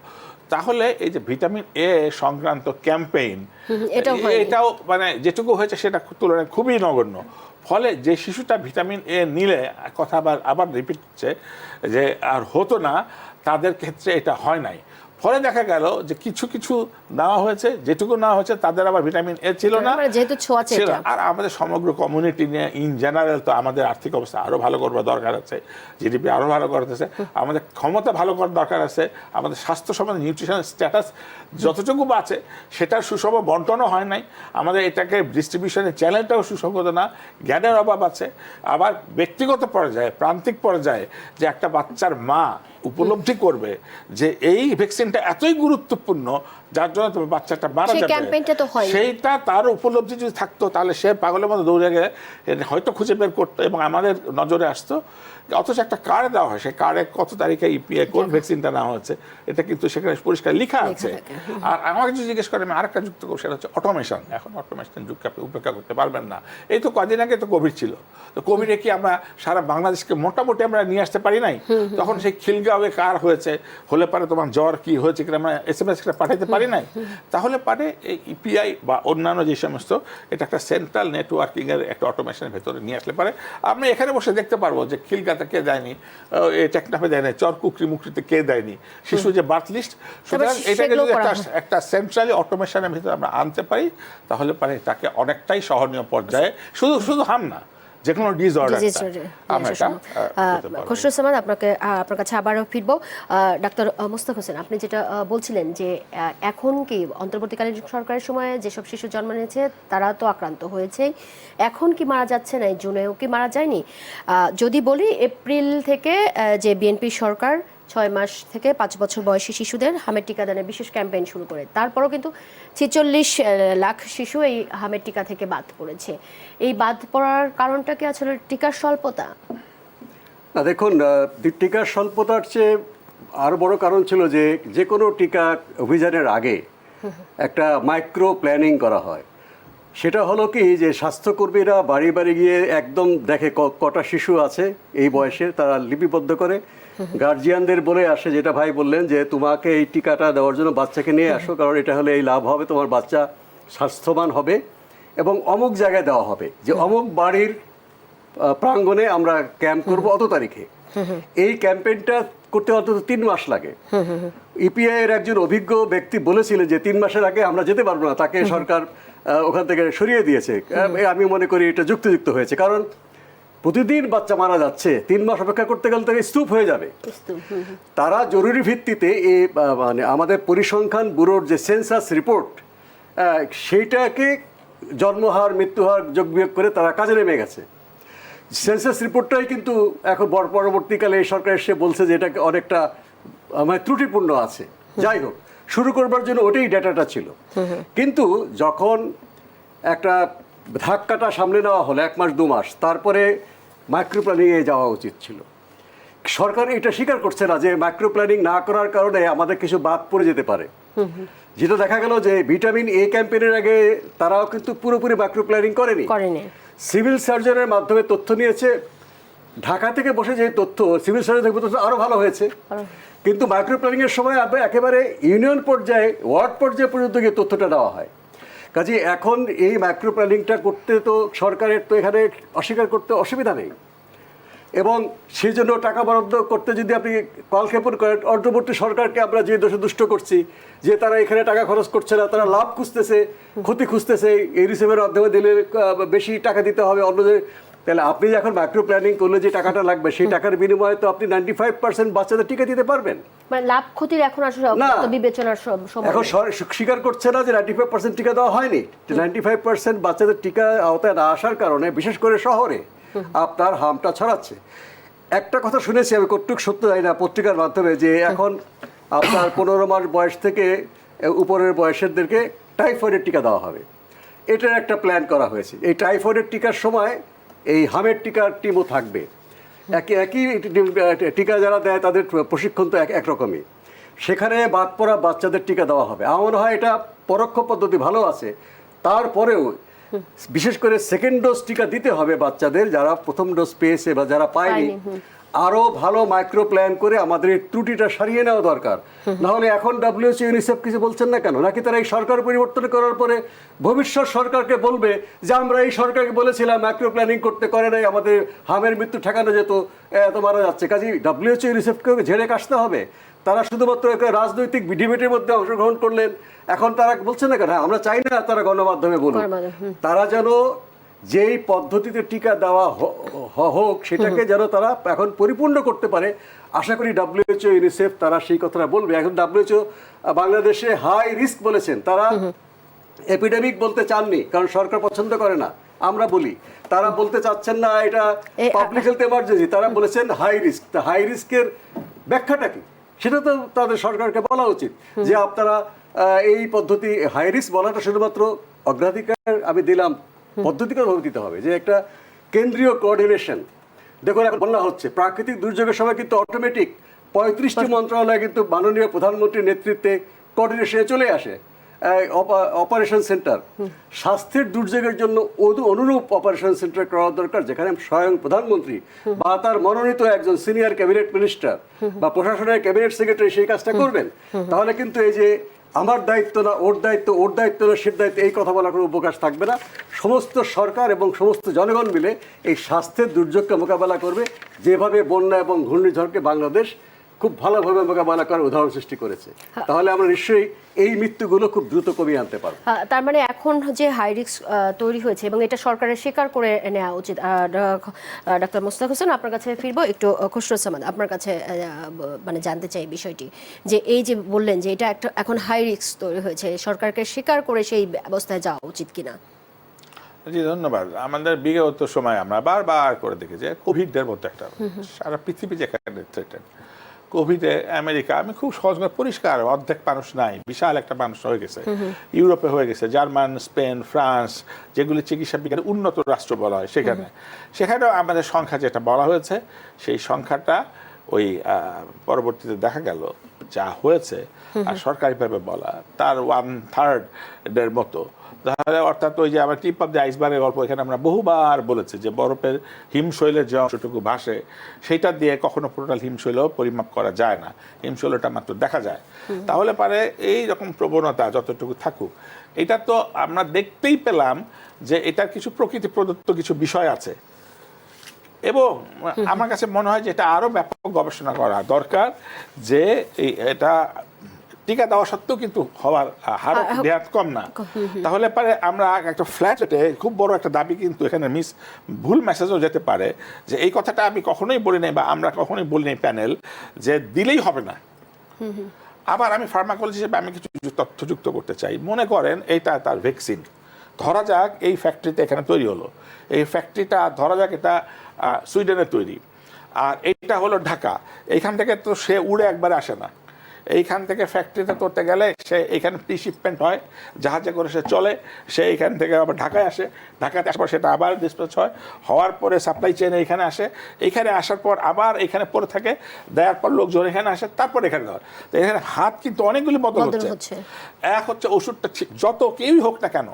তাহলে এই যে ভিটামিন এ সংক্রান্ত ক্যাম্পেইন এটাও মানে যেটুকু হয়েছে সেটা তুলনায় খুবই নগণ্য। ফলে যে শিশুটা ভিটামিন এ নিলে কথা আবার রিপিট হচ্ছে যে আর হতো না, তাদের ক্ষেত্রে এটা হয় নাই। ফলে দেখা গেল যে কিছু কিছু নেওয়া হয়েছে, যেটুকু নেওয়া হয়েছে তাদের আবার ভিটামিন এ ছিল না, যেহেতু ছোঁয়াচে ছিল। আর আমাদের সমগ্র কমিউনিটি নিয়ে ইন জেনারেল তো আমাদের আর্থিক অবস্থা আরো ভালো করবার দরকার আছে, জিডিপি আরো ভালো করতেছে, আমাদের ক্ষমতা ভালো করার দরকার আছে, আমাদের স্বাস্থ্য সম্বন্ধে নিউট্রিশন স্ট্যাটাস যতটুকু বাঁচে সেটার সুষম বন্টনও হয় নাই, আমাদের এটাকে ডিস্ট্রিবিউশনের চ্যানেলটাও সুসংগত না, জ্ঞানের অভাব আছে। আবার ব্যক্তিগত পর্যায়ে প্রান্তিক পর্যায়ে যে একটা বাচ্চার মা উপলব্ধি করবে যে এই ভ্যাকসিনটা এতই গুরুত্বপূর্ণ যার জন্য তোমার বাচ্চাটা মারা যাবে, সেইটা তার উপলব্ধি যদি থাকতো তাহলে সে পাগলের মতো দৌড়ে গেলে হয়তো খুঁজে বের করতো এবং আমাদের নজরে আসতো। অথচ একটা কার্ড দেওয়া হয়, সেই কার্ডে কত তারিখে ইপিআই কোন ভ্যাকসিনটা নেওয়া হচ্ছে এটা কিন্তু সেখানে পরিষ্কার লেখা আছে। আর আমাকে যদি জিজ্ঞেস করে আমি আরেকটা যুক্ত করবো, সেটা হচ্ছে অটোমেশন। এখন অটোমেশন যুগকে আপনি উপেক্ষা করতে পারবেন না। এই তো কদিন আগে তো কোভিড ছিল, তো কোভিডে কি আমরা সারা বাংলাদেশকে মোটামুটি আমরা নিয়ে আসতে পারি নাই? তখন সেই খিলগাঁওয়ে কার হয়েছে, হলে পারে তোমার জ্বর কি হয়েছে কিনা আমরা SMS পাঠাইতে পারি নাই। তাহলে পারে এই ইপিআই বা অন্যান্য যে সমস্ত, এটা একটা সেন্ট্রাল নেটওয়ার্কিং এর একটা অটোমেশনের ভেতরে নিয়ে আসলে পারে আমরা এখানে বসে দেখতে পারবো যে খিলগাঁতে কে দেয়নি, টেকনাফে দেয়নি, চরকুকরি মুকরিতে কে দেয়নি, শিশু যে বার্থ লিস্ট। সুতরাং এটাকে যদি একটা সেন্ট্রালি অটোমেশনের ভিতরে আমরা আনতে পারি তাহলে পারে তাকে অনেকটাই সহনীয় পর্যায়ে শুধু হাম না যে কোনো ডিসঅর্ডার খসরু সামাদ আপনার কাছে আবারও ফিরবো। ডাক্তার মোস্তাক হোসেন, আপনি যেটা বলছিলেন যে এখন কি অন্তর্বর্তীকালীন সরকারের সময়ে যেসব শিশু জন্ম নিয়েছে তারা তো আক্রান্ত হয়েছে, এখন কি মারা যাচ্ছে না? এই জুনেও কি মারা যায়নি? যদি বলি এপ্রিল থেকে যে বিএনপি সরকার 6 মাস থেকে 5 বছর বয়সী শিশুদের হামের টিকাদানের বিশেষ ক্যাম্পেইন শুরু করে, তারপরও কিন্তু 46 লাখ শিশু এই হামের টিকা থেকে বাদ পড়েছে। এই বাদ পড়ার কারণটা কি আসলে টিকার স্বল্পতা? না, দেখুন, টিকার স্বল্পতার চেয়ে আরও বড় কারণ ছিল যে কোনো টিকা অভিযানের আগে একটা মাইক্রো প্ল্যানিং করা হয়। সেটা হলো কি যে স্বাস্থ্যকর্মীরা বাড়ি বাড়ি গিয়ে একদম দেখে কটা শিশু আছে এই বয়সে, তারা লিপিবদ্ধ করে গার্জিয়ানদের বলে আসে, যেটা ভাই বললেন যে তোমাকে এই টিকাটা দেওয়ার জন্য বাচ্চাকে নিয়ে আসো, কারণ এটা হলে এই লাভ হবে, তোমার বাচ্চা স্বাস্থ্যবান হবে এবং অমুক জায়গায় দেওয়া হবে, যে অমুক বাড়ির প্রাঙ্গণে আমরা ক্যাম্প করব অত তারিখে। এই ক্যাম্পেইনটা করতে অন্তত 3 মাস লাগে। ইপিআই এর একজন অভিজ্ঞ ব্যক্তি বলেছিলেন যে 3 মাসের আগে আমরা যেতে পারবো না, তাকে সরকার ওখান থেকে সরিয়ে দিয়েছে। আমি মনে করি এটা যুক্তিযুক্ত হয়েছে, কারণ প্রতিদিন বাচ্চা মারা যাচ্ছে, 3 মাস অপেক্ষা করতে গেলে তাকে স্তূপ হয়ে যাবে। তারা জরুরি ভিত্তিতে মানে আমাদের পরিসংখ্যান ব্যুরোর যে সেন্সাস রিপোর্ট, সেইটাকে জন্মহার মৃত্যুহার যোগ বিয়োগ করে তারা কাজে নেমে গেছে। সেন্সাস রিপোর্টটাই কিন্তু এখন পরবর্তীকালে এই সরকার এসে বলছে যে এটা অনেকটা মানে ত্রুটিপূর্ণ আছে। যাই হোক, শুরু করবার জন্য ওটাই ডেটাটা ছিল। কিন্তু যখন একটা ধাক্কাটা সামনে নেওয়া হলো 1 মাস 2 মাস, তারপরে মাইক্রো প্ল্যানিংয়ে যাওয়া উচিত ছিল। সরকার এটা স্বীকার করছে না যে মাইক্রো প্ল্যানিং না করার কারণে আমাদের কিছু বাদ পড়ে যেতে পারে। যেটা দেখা গেল যে ভিটামিন এ ক্যাম্পেইনের আগে তারাও কিন্তু পুরোপুরি মাইক্রো প্ল্যানিং করেনি। সিভিল সার্জনের মাধ্যমে তথ্য নিয়েছে, ঢাকা থেকে বসে যে তথ্য সিভিল সার্জন থেকে তথ্য আরও ভালো হয়েছে। কিন্তু মাইক্রো প্ল্যানিংয়ের সময় একেবারে ইউনিয়ন পর্যায়ে ওয়ার্ড পর্যায়ে পর্যন্ত গিয়ে তথ্যটা দেওয়া হয়। কাজে এখন এই মাইক্রো প্ল্যানিংটা করতে তো সরকারের তো এখানে অস্বীকার করতে অসুবিধা নেই, এবং সেই জন্য টাকা বরাদ্দ করতে যদি আপনি কলক্ষেপণ করেন, অন্তর্বর্তী সরকারকে আমরা যে দুষ্ট করছি যে তারা এখানে টাকা খরচ করছে না, তারা লাভ খুঁজতেছে, ক্ষতি খুঁজতেছে, এই রিসিভের মাধ্যমে দিলে বেশি টাকা দিতে হবে অন্যদের। তাহলে আপনি এখন মাইক্রো প্ল্যানিং করলে যে টাকাটা লাগবে সেই টাকার বিনিময়ে তো আপনি 95% বাচ্চাদের টিকা দিতে পারবেন। মানে লাভ ক্ষতির এখন আসলে বিবেচনার সময় এখন স্বীকার করছে না যে 95% টিকা দেওয়া হয়নি। 95% বাচ্চাদের টিকা আওতায় না আসার কারণে বিশেষ করে শহরে আপনার হামটা ছড়াচ্ছে। একটা কথা শুনেছি আমি, কতটুকু সত্য জানি না, পত্রিকার মাধ্যমে, যে এখন আপনার 15 মাস বয়স থেকে উপরের বয়সেরদেরকে টাইফয়েডের টিকা দেওয়া হবে। এটার একটা প্ল্যান করা হয়েছে। এই টাইফয়েডের টিকার সময় এই হামের টিকার টিমও থাকবে। একই টিকা যারা দেয় তাদের প্রশিক্ষণ তো একরকমই। সেখানে বাদ পড়া বাচ্চাদের টিকা দেওয়া হবে। আমার মনে হয় এটা পরোক্ষ পদ্ধতি ভালো আছে, তারপরেও বিশেষ করে সেকেন্ড ডোজ টিকা দিতে হবে বাচ্চাদের যারা প্রথম ডোজ পেয়েছে বা যারা পায়নি। আরো ভালো মাইক্রো প্ল্যান করে আমাদের এই ত্রুটিটা সারিয়ে নেওয়া দরকার। না হলে এখন WHO ইউনিসেফ কিছু বলছেন না কেন? নাকি তারা এই সরকার পরিবর্তন করার পরে ভবিষ্যৎ সরকারকে বলবে যে আমরা এই সরকারকে বলেছিলাম মাইক্রো প্ল্যানিং করতে, করে নাই, আমাদের হামের মৃত্যু ঠেকানো যেত, এত মারা যাচ্ছে। কাজে WHO ইউনিসেফকে ঝেড়ে কাশতে হবে। তারা শুধুমাত্র একটা রাজনৈতিক ডিবেটের মধ্যে অংশগ্রহণ করলেন, এখন তারা বলছেন না কেন হ্যাঁ আমরা চাই না তারা গণমাধ্যমে বলুন। তারা যেন যেই পদ্ধতিতে টিকা দেওয়া হোক সেটাকে যেন তারা এখন পরিপূর্ণ করতে পারে। আশা করি WHO ইউনিসেফ তারা সেই কথাটা বলবে। এখন WHO বাংলাদেশে হাই রিস্ক বলেছেন, তারা এপিডেমিক বলতে চাননি কারণ সরকার পছন্দ করে না, আমরা বলি। তারা বলতে চাচ্ছেন না এটা পাবলিক হেলথ এমার্জেন্সি, তারা বলেছেন হাই রিস্ক। তা হাই রিস্কের ব্যাখ্যাটা কি সেটা তো তাদের সরকারকে বলা উচিত যে আপনারা এই পদ্ধতি হাই রিস্ক বলাটা শুধুমাত্র অগ্রাধিকার আমি দিলাম, পদ্ধতিগতভাবে দিতে হবে যে একটা কেন্দ্রীয় কোঅর্ডিনেশন। দেখুন এখন বন্যা হচ্ছে, প্রাকৃতিক দুর্যোগের সময় কিন্তু অটোমেটিক 35টি মন্ত্রণালয় কিন্তু মাননীয় প্রধানমন্ত্রীর নেতৃত্বে কোঅর্ডিনেশনে চলে আসে, অপারেশন সেন্টার। স্বাস্থ্যের দুর্যোগের জন্য অনুরূপ অপারেশন সেন্টার করা দরকার, যেখানে স্বয়ং প্রধানমন্ত্রী বা তার মনোনীত একজন সিনিয়র ক্যাবিনেট মিনিস্টার বা প্রশাসনের ক্যাবিনেট সেক্রেটারি সেই কাজটা করবেন। তাহলে কিন্তু এই যে আমার দায়িত্ব না ওর দায়িত্ব, ওর দায়িত্ব না সের দায়িত্ব, এই কথা বলার কোনো অবকাশ থাকবে না। সমস্ত সরকার এবং সমস্ত জনগণ মিলে এই স্বাস্থ্যের দুর্যোগকে মোকাবেলা করবে, যেভাবে বন্যা এবং ঘূর্ণিঝড়কে বাংলাদেশ খুব ভালোভাবে মোকাবেলা করার উদাহরণ সৃষ্টি করেছে। তাহলে আমরা নিশ্চয়ই এই মৃত্যুগুলো খুব দ্রুত কমিয়ে আনতে পারবো। তার মানে এখন যে হাই রিস্ক তৈরি হয়েছে এবং এটা সরকারের স্বীকার করে নেওয়া উচিত। ডক্টর মোস্তাক হোসেন, আপনার কাছে ফিরবো একটু। খসরুজ্জামান, আপনার কাছে মানে জানতে চাই বিষয়টি যে এই যে বললেন যে এটা একটা এখন হাই রিস্ক তৈরি হয়েছে, সরকারকে স্বীকার করে সেই ব্যবস্থায় যাওয়া উচিত কিনা? জি ধন্যবাদ। আমাদের বিগত সময় আমরা বারবার করে দেখি যে কোভিডের মতো একটা সারা পৃথিবী যেখানে থ্রেটেড, কোভিডে আমেরিকা, আমি খুব সহজ করে পরিষ্কার, অর্ধেক মানুষ নাই, বিশাল একটা মানুষ হয়ে গেছে, ইউরোপে হয়ে গেছে, জার্মান, স্পেন, ফ্রান্স, যেগুলি চিকিৎসা বিজ্ঞানে উন্নত রাষ্ট্র বলা হয়, সেখানেও আমাদের সংখ্যা যেটা বলা হয়েছে সেই সংখ্যাটা ওই পরবর্তীতে দেখা গেল যা হয়েছে আর সরকারিভাবে বলা তার 1/3 মতো। তাহলে অর্থাৎ ওই যে আমার টিপ অফ দ্য আইসবার্গের গল্প এখানে আমরা বহুবার বলেছি যে বরফের হিমশৈলের যে অংশটুকু ভাসে সেইটা দিয়ে কখনো পুরোটা হিমশৈলও পরিমাপ করা যায় না, হিমশৈলটা মাত্র দেখা যায়। তাহলে পারে এই রকম প্রবণতা যতটুকু থাকুক, এটা তো আমরা দেখতেই পেলাম যে এটার কিছু প্রকৃতি প্রদত্ত কিছু বিষয় আছে এবং আমার কাছে মনে হয় যে এটা আরো ব্যাপক গবেষণা করা দরকার যে এটা টিকা দেওয়া সত্ত্বেও কিন্তু হওয়ার হার দেওয়া কম না। তাহলে পারে আমরা একটা ফ্ল্যাট রেটে খুব বড় একটা দাবি কিন্তু এখানে ভুল মেসেজও যেতে পারে যে এই কথাটা আমি কখনোই বলি নাই বা আমরা কখনোই বলি নাই প্যানেল যে দিলেই হবে না। আবার আমি ফার্মাকোলজি হিসেবে আমি কিছু তথ্য যুক্ত করতে চাই। মনে করেন এইটা তার ভ্যাকসিন, ধরা যাক এই ফ্যাক্টরিতে এখানে তৈরি হলো, এই ফ্যাক্টরিটা ধরা যাক এটা সুইডেনের তৈরি আর এইটা হলো ঢাকা, এইখান থেকে তো সে উড়ে একবারে আসে না, এইখান থেকে ফ্যাক্টরিতে করতে গেলে সে এখানে প্রি শিপমেন্ট হয়, জাহাজে করে সে চলে, সে এইখান থেকে আবার ঢাকায় আসে, ঢাকাতে আসার পর সেটা আবার ডিসপ্যাচ হয়, হওয়ার পরে সাপ্লাই চেনে এখানে আসে, এইখানে আসার পর আবার এখানে পড়ে থাকে, দেওয়ার পর লোকজন এখানে আসে, তারপর এখানে দেওয়ার। তো এখানে হাত কিন্তু অনেকগুলি বদল হচ্ছে। এক হচ্ছে ওষুধটা ঠিক যত কেউই হোক না কেন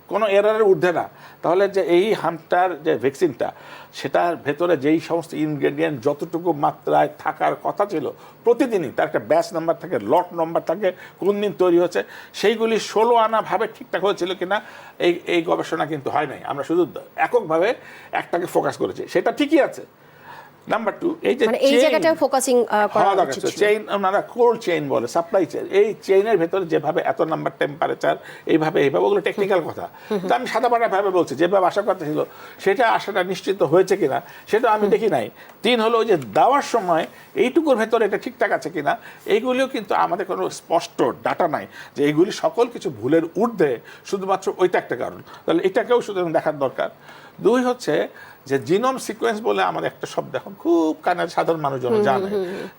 কোনো এরারের ঊর্ধ্বে না, তাহলে যে এই হামটার যে ভ্যাকসিনটা সেটার ভেতরে যেই সমস্ত ইনগ্রেডিয়েন্ট যতটুকু মাত্রায় থাকার কথা ছিল প্রতিদিনই তার একটা ব্যাচ নাম্বার থাকে, লট নাম্বার থাকে, কোন দিন তৈরি হচ্ছে, সেইগুলি 16 আনা ভাবে ঠিকঠাক হয়েছিল কিনা এই গবেষণা কিন্তু হয় নাই। আমরা শুধু এককভাবে একটাকে ফোকাস করেছি, সেটা ঠিকই আছে। নাম্বার 2, এই যে এই জায়গাটায় ফোকাসিং করা উচিত ছিল। চেইন ওনারা কোল্ড চেইন বলে, সাপ্লাই চেইন, এই চেইনের ভেতরে যেভাবে এত নাম্বার টেম্পারেচার এইভাবে ওগুলো টেকনিক্যাল কথা, তো আমি সাদাপাটা ভাবে বলছি যেভাবে আশা কথা ছিল সেটা আশাটা নিশ্চিত হয়েছে কিনা সেটা আমি দেখি নাই। 3 হলো ওই যে দেওয়ার সময় এইটুকুর ভেতরে এটা ঠিকঠাক আছে কিনা, এইগুলিও কিন্তু আমাদের কোনো স্পষ্ট ডাটা নাই যে এইগুলি সকল কিছু ভুলের ঊর্ধ্বে শুধুমাত্র ওইটা একটা কারণ, তাহলে এটাকেও সুতরাং দেখার দরকার। 2 হচ্ছে যে জিনোম সিকোয়েন্স বলে আমাদের একটা শব্দ এখন খুব কানের সাধারণ মানুষজন জানে,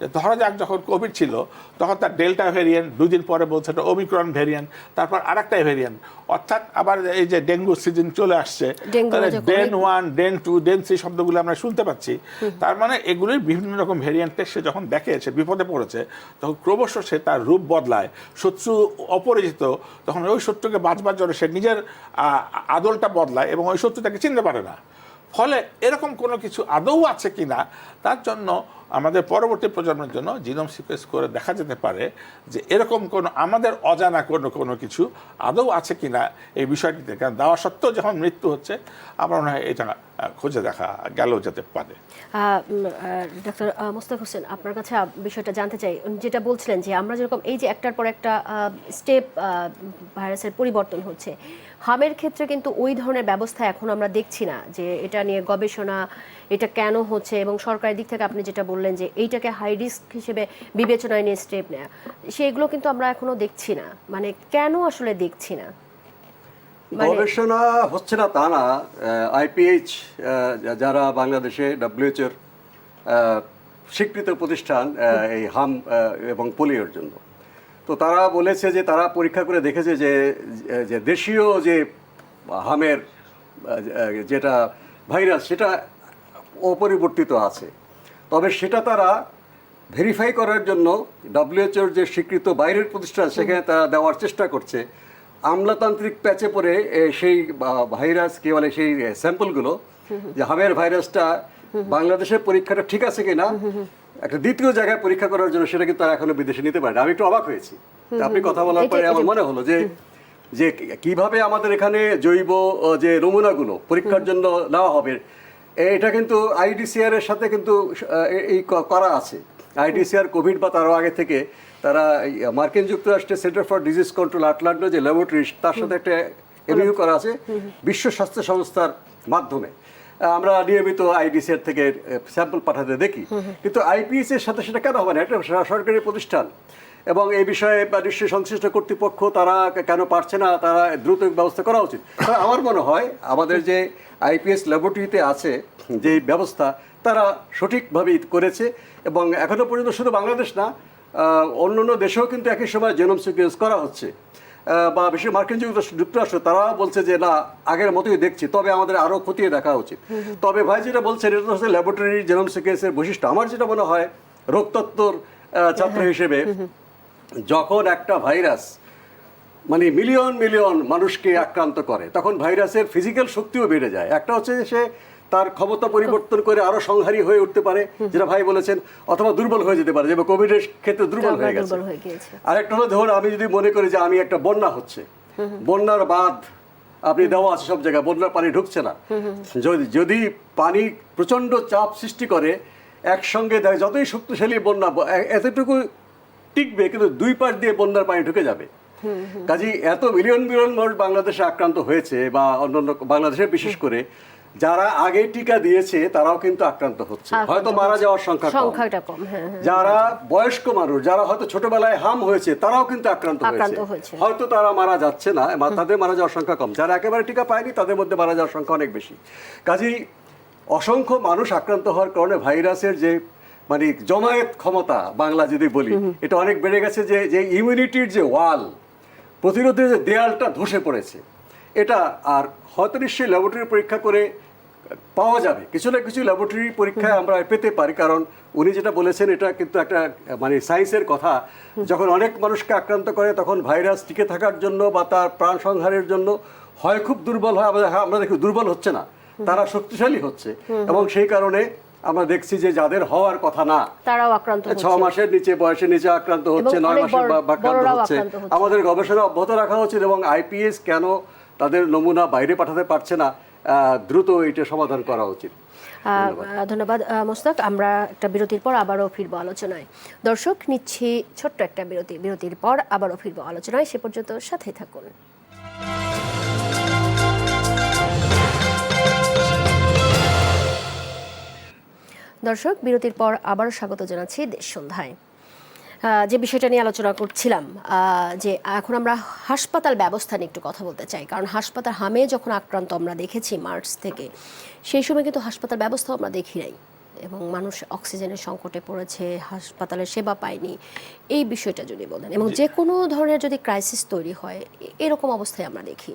যে ধরা যাক যখন কোভিড ছিল তখন তার ডেল্টা ভ্যারিয়েন্ট, 2 দিন পরে বলছে এটা ওমিক্রন ভ্যারিয়েন্ট, তারপর আরেকটা ভ্যারিয়েন্ট, অর্থাৎ আবার এই যে ডেঙ্গু সিজন চলে আসছে, তাহলে ডেন 1, ডেন 2, ডেন 3 শব্দগুলো আমরা শুনতে পাচ্ছি। তার মানে এগুলির বিভিন্ন রকম ভ্যারিয়েন্টে সে যখন দেখে সে বিপদে পড়েছে, তখন ক্রমশ সে তার রূপ বদলায়, শত্রু অপরিচিত, তখন ওই শত্রুকে বাঁচবার জন্য সে নিজের আদলটা বদলায় এবং ওই শত্রু তাকে চিনতে পারে না। ফলে এরকম কোনো কিছু আদৌ আছে কিনা তার জন্য আমাদের পরবর্তী প্রজন্মের জন্য জিনোম সিকোয়েন্স করে দেখা যেতে পারে যে এরকম কোনো আমাদের অজানা কোনো কিছু আদৌ আছে কিনা এই বিষয়টিতে। কারণ দেওয়া সত্ত্বেও যখন মৃত্যু হচ্ছে, আমার মনে হয় এটা খুঁজে দেখা গেলেও যেতে পারে। ডক্টর মোস্তাক হোসেন, আপনার কাছে বিষয়টা জানতে চাই, যেটা বলছিলেন যে আমরা যেরকম এই যে একটার পর একটা স্টেপ ভাইরাসের পরিবর্তন হচ্ছে, হামের ক্ষেত্রে কিন্তু ওই ধরনের ব্যবস্থা এখন আমরা দেখছি না, যে এটা নিয়ে গবেষণা, এটা কেন হচ্ছে, এবং সরকারের দিক থেকে আপনি যেটা বললেন যে এইটাকে হাই রিস্ক হিসেবে বিবেচনায় নিয়ে স্টেপ নেওয়া, সেগুলো কিন্তু আমরা এখনো দেখছি না। মানে কেন আসলে দেখছি না? গবেষণা হচ্ছে না তা না, আইপিএইচ যারা বাংলাদেশে ডব্লিউএইচওর স্বীকৃত প্রতিষ্ঠান এই হাম এবং পোলিওর জন্য, তো তারা বলেছে যে তারা পরীক্ষা করে দেখেছে যে দেশীয় যে হামের যেটা ভাইরাস সেটা অপরিবর্তিত আছে, তবে সেটা তারা ভেরিফাই করার জন্য ডব্লিউএইচওর যে স্বীকৃত বাইরের প্রতিষ্ঠান সেখানে তারা দেওয়ার চেষ্টা করছে। আমলাতান্ত্রিক প্যাচে পড়ে সেই ভাইরাস কি বলে সেই স্যাম্পলগুলো, যে হামের ভাইরাসটা বাংলাদেশের পরীক্ষাটা ঠিক আছে কিনা একটা দ্বিতীয় জায়গায় পরীক্ষা করার জন্য, সেটা কিন্তু তারা এখনো বিদেশে নিতে পারে না। আমি একটু অবাক হয়েছি আপনি কথা বলার পরে, আমার মনে হলো যে কিভাবে আমাদের এখানে জৈব যে নমুনাগুলো পরীক্ষার জন্য নেওয়া হবে, এটা কিন্তু আইডিসিআর এর সাথে কিন্তু এই করা আছে। আইডিসিআর কোভিড বা তারও আগে থেকে তারা মার্কিন যুক্তরাষ্ট্রের centre for disease control Atlanta যে ল্যাবরেটরি, তার সাথে একটা এমইউ করা আছে বিশ্ব স্বাস্থ্য সংস্থার মাধ্যমে। আমরা নিয়মিত আইডিসিআর থেকে স্যাম্পল পাঠাতে দেখি, কিন্তু আইপিএস এর সাথে সেটা কেন হবে না? একটা সরকারি প্রতিষ্ঠান, এবং এই বিষয়ে নিশ্চয়ই সংশ্লিষ্ট কর্তৃপক্ষ তারা কেন পারছে না, তারা দ্রুত ব্যবস্থা করা উচিত। আমার মনে হয় আমাদের যে আইপিএস ল্যাবরেটরিতে আছে যে ব্যবস্থা, তারা সঠিকভাবেই করেছে, এবং এখনো পর্যন্ত শুধু বাংলাদেশ না, অন্যান্য দেশেও কিন্তু একই সময় জেনোম সিকোয়েন্স করা হচ্ছে, বা বেশি মার্কিন যুক্তরাষ্ট্র তারাও বলছে যে না, আগের মতোই দেখছি, তবে আমাদের আরও খতিয়ে দেখা উচিত। তবে ভাই যেটা বলছেন এটা হচ্ছে ল্যাবরেটরি জেনোম সিকোয়েন্সের বৈশিষ্ট্য। আমার যেটা মনে হয় রোগতত্ত্বর ছাত্র হিসেবে, যখন একটা ভাইরাস মানে মিলিয়ন মিলিয়ন মানুষকে আক্রান্ত করে, তখন ভাইরাসের ফিজিক্যাল শক্তিও বেড়ে যায়। একটা হচ্ছে সে তার ক্ষমতা পরিবর্তন করে আরো সংহারী হয়ে উঠতে পারে, যেটা ভাই বলেছেন, অথবা দুর্বল হয়ে যেতে পারে, যেমন কোভিডের ক্ষেত্রে দুর্বল হয়ে গেছে। আরেকটা হলো, ধরুন আমি যদি মনে করি যে আমি একটা বন্যা হচ্ছে, বন্যার বাঁধ আপনি দেওয়া আছে সব জায়গায়, বন্যার পানি ঢুকছে না, যদি পানি প্রচন্ড চাপ সৃষ্টি করে, একসঙ্গে যতই শক্তিশালী বন্যা এতটুকু টিকবে, কিন্তু দুই পাশ দিয়ে বন্যার পানি ঢুকে যাবে। কাজেই এত মিলিয়ন মিলিয়ন মানুষ বাংলাদেশে আক্রান্ত হয়েছে, বা অন্যান্য বাংলাদেশে বিশেষ করে যারা আগে টিকা দিয়েছে তারাও কিন্তু আক্রান্ত হচ্ছে, হয়তো মারা যাওয়ার সংখ্যাটা কম। যারা বয়স্ক মানুষ, যারা হয়তো ছোটবেলায় হাম হয়েছে, তারাও কিন্তু আক্রান্ত হয়েছে, হয়তো তারা মারা যাচ্ছে না, তাদের মারা যাওয়ার সংখ্যা কম। যারা একেবারে টিকা পায়নি তাদের মধ্যে মারা যাওয়ার সংখ্যা অনেক বেশি। কাজেই অসংখ্য মানুষ আক্রান্ত হওয়ার কারণে ভাইরাসের যে মানে জমায়েত ক্ষমতা, বাংলা যদি বলি, এটা অনেক বেড়ে গেছে। যে ইমিউনিটির যে ওয়াল, প্রতিরোধের যে দেয়ালটা ধসে পড়েছে, এটা আর হয়তো নিশ্চয়ই ল্যাবরেটরি পরীক্ষা করে পাওয়া যাবে, কিছু না কিছু ল্যাবরেটরি পরীক্ষায় আমরা পেতে পারি। কারণ উনি যেটা বলেছেন এটা কিন্তু একটা মানে সায়েন্সের কথা। যখন অনেক মানুষকে আক্রান্ত করে, তখন ভাইরাস টিকে থাকার জন্য বা তার প্রাণ সংহারের জন্য হয় খুব দুর্বল হয়, আমরা দেখি দুর্বল হচ্ছে না, তারা শক্তিশালী হচ্ছে। এবং সেই কারণে আমরা দেখছি যে যাদের হওয়ার কথা না, তারাও আক্রান্ত হচ্ছে, 6 মাসের নিচে বয়সের নিচে আক্রান্ত হচ্ছে, 9 মাসের আক্রান্ত হচ্ছে। আমাদের গবেষণা অব্যাহত রাখা উচিত, এবং আইপিএস কেন তাদের নমুনা বাইরে পাঠাতে পারছে না, দ্রুত এটা সমাধান করা উচিত। ধন্যবাদ মোস্তাক। আমরা একটা বিরতির পর আবারও ফিরবো আলোচনায়। দর্শক, নিচ্ছি ছোট্ট একটা বিরতি, বিরতির পর আবারও ফিরবো আলোচনায়, সে পর্যন্ত সাথে থাকুন। দর্শক, বিরতির পর আবারও স্বাগত জানাচ্ছি দেশ সন্ধ্যায়। যে বিষয়টা নিয়ে আলোচনা করছিলাম, যে এখন আমরা হাসপাতাল ব্যবস্থা নিয়ে একটু কথা বলতে চাই, কারণ হাসপাতাল হামে যখন আক্রান্ত আমরা দেখেছি মার্চ থেকে, সেই সময় কিন্তু হাসপাতাল ব্যবস্থাও আমরা দেখি নাই এবং মানুষ অক্সিজেনের সংকটে পড়েছে, হাসপাতালের সেবা পায়নি। এই বিষয়টা যদি বলেন, এবং যে কোনো ধরনের যদি ক্রাইসিস তৈরি হয় এরকম অবস্থায় আমরা দেখি।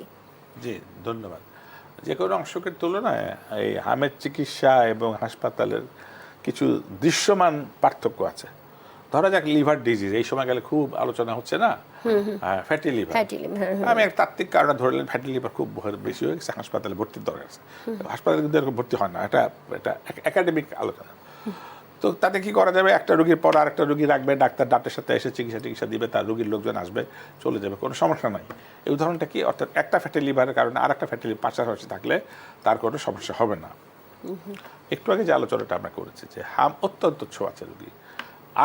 জি, ধন্যবাদ। যে কোনো অংশকের তুলনায় এই হামের চিকিৎসা এবং হাসপাতালের কিছু দৃশ্যমান পার্থক্য আছে। ধরা যাক লিভার ডিজিজ, এই সময় গেলে খুব আলোচনা হচ্ছে না, ফ্যাটি লিভার। আমি এক তাত্ত্বিক কারণে ধরলেন ফ্যাটি লিভার খুব বেশি হয়ে গেছে, হাসপাতালে ভর্তির দরকার আছে। হাসপাতালে কিন্তু এরকম ভর্তি হয় না, এটা একাডেমিক আলোচনা। তো তাতে কি করা যাবে, একটা রোগীর পর আরেকটা রোগী রাখবে, ডাক্তার ডাক্তারের সাথে এসে চিকিৎসা দিবে, তার রোগীর লোকজন আসবে চলে যাবে, কোনো সমস্যা নাই। এই উদাহরণটা কি, অর্থাৎ একটা ফ্যাটি লিভারের কারণে আর একটা ফ্যাটি লিভার পাশাপাশি থাকলে তার কোনো সমস্যা হবে না। একটু আগে যে আলোচনাটা আমরা করেছি যে হাম অত্যন্ত ছোঁয়াচে রোগী,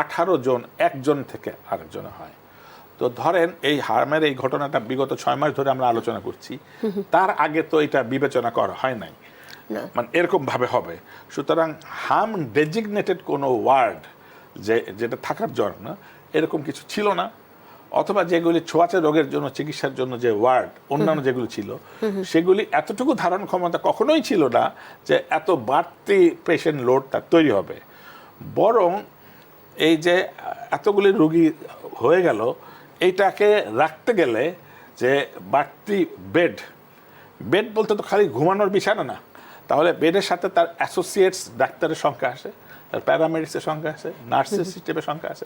18 জন একজন থেকে আরেকজনে হয়। তো ধরেন এই হামের এই ঘটনাটা বিগত 6 মাস ধরে আমরা আলোচনা করছি, তার আগে তো এটা বিবেচনা করা হয় নাই, মানে এরকম ভাবে হবে। সুতরাং হাম ডেজিগনেটেড কোনো ওয়ার্ড যেটা থাকার জন্য এরকম কিছু ছিল না, অথবা যেগুলি ছোঁয়াচে রোগের জন্য চিকিৎসার জন্য যে ওয়ার্ড অন্যান্য যেগুলো ছিল সেগুলি এতটুকু ধারণ ক্ষমতা কখনোই ছিল না যে এত বাড়তি পেশেন্ট লোড তার তৈরি হবে। বরং এই যে এতগুলি রোগী হয়ে গেল, এইটাকে রাখতে গেলে যে বাড়তি বেড বলতে তো খালি ঘুমানোর বিছানা না, তাহলে বেডের সাথে তার অ্যাসোসিয়েটস ডাক্তারের সংখ্যা আসে, তার প্যারামেডিক্সের সংখ্যা আছে, নার্সের সিস্টেমের সংখ্যা আছে,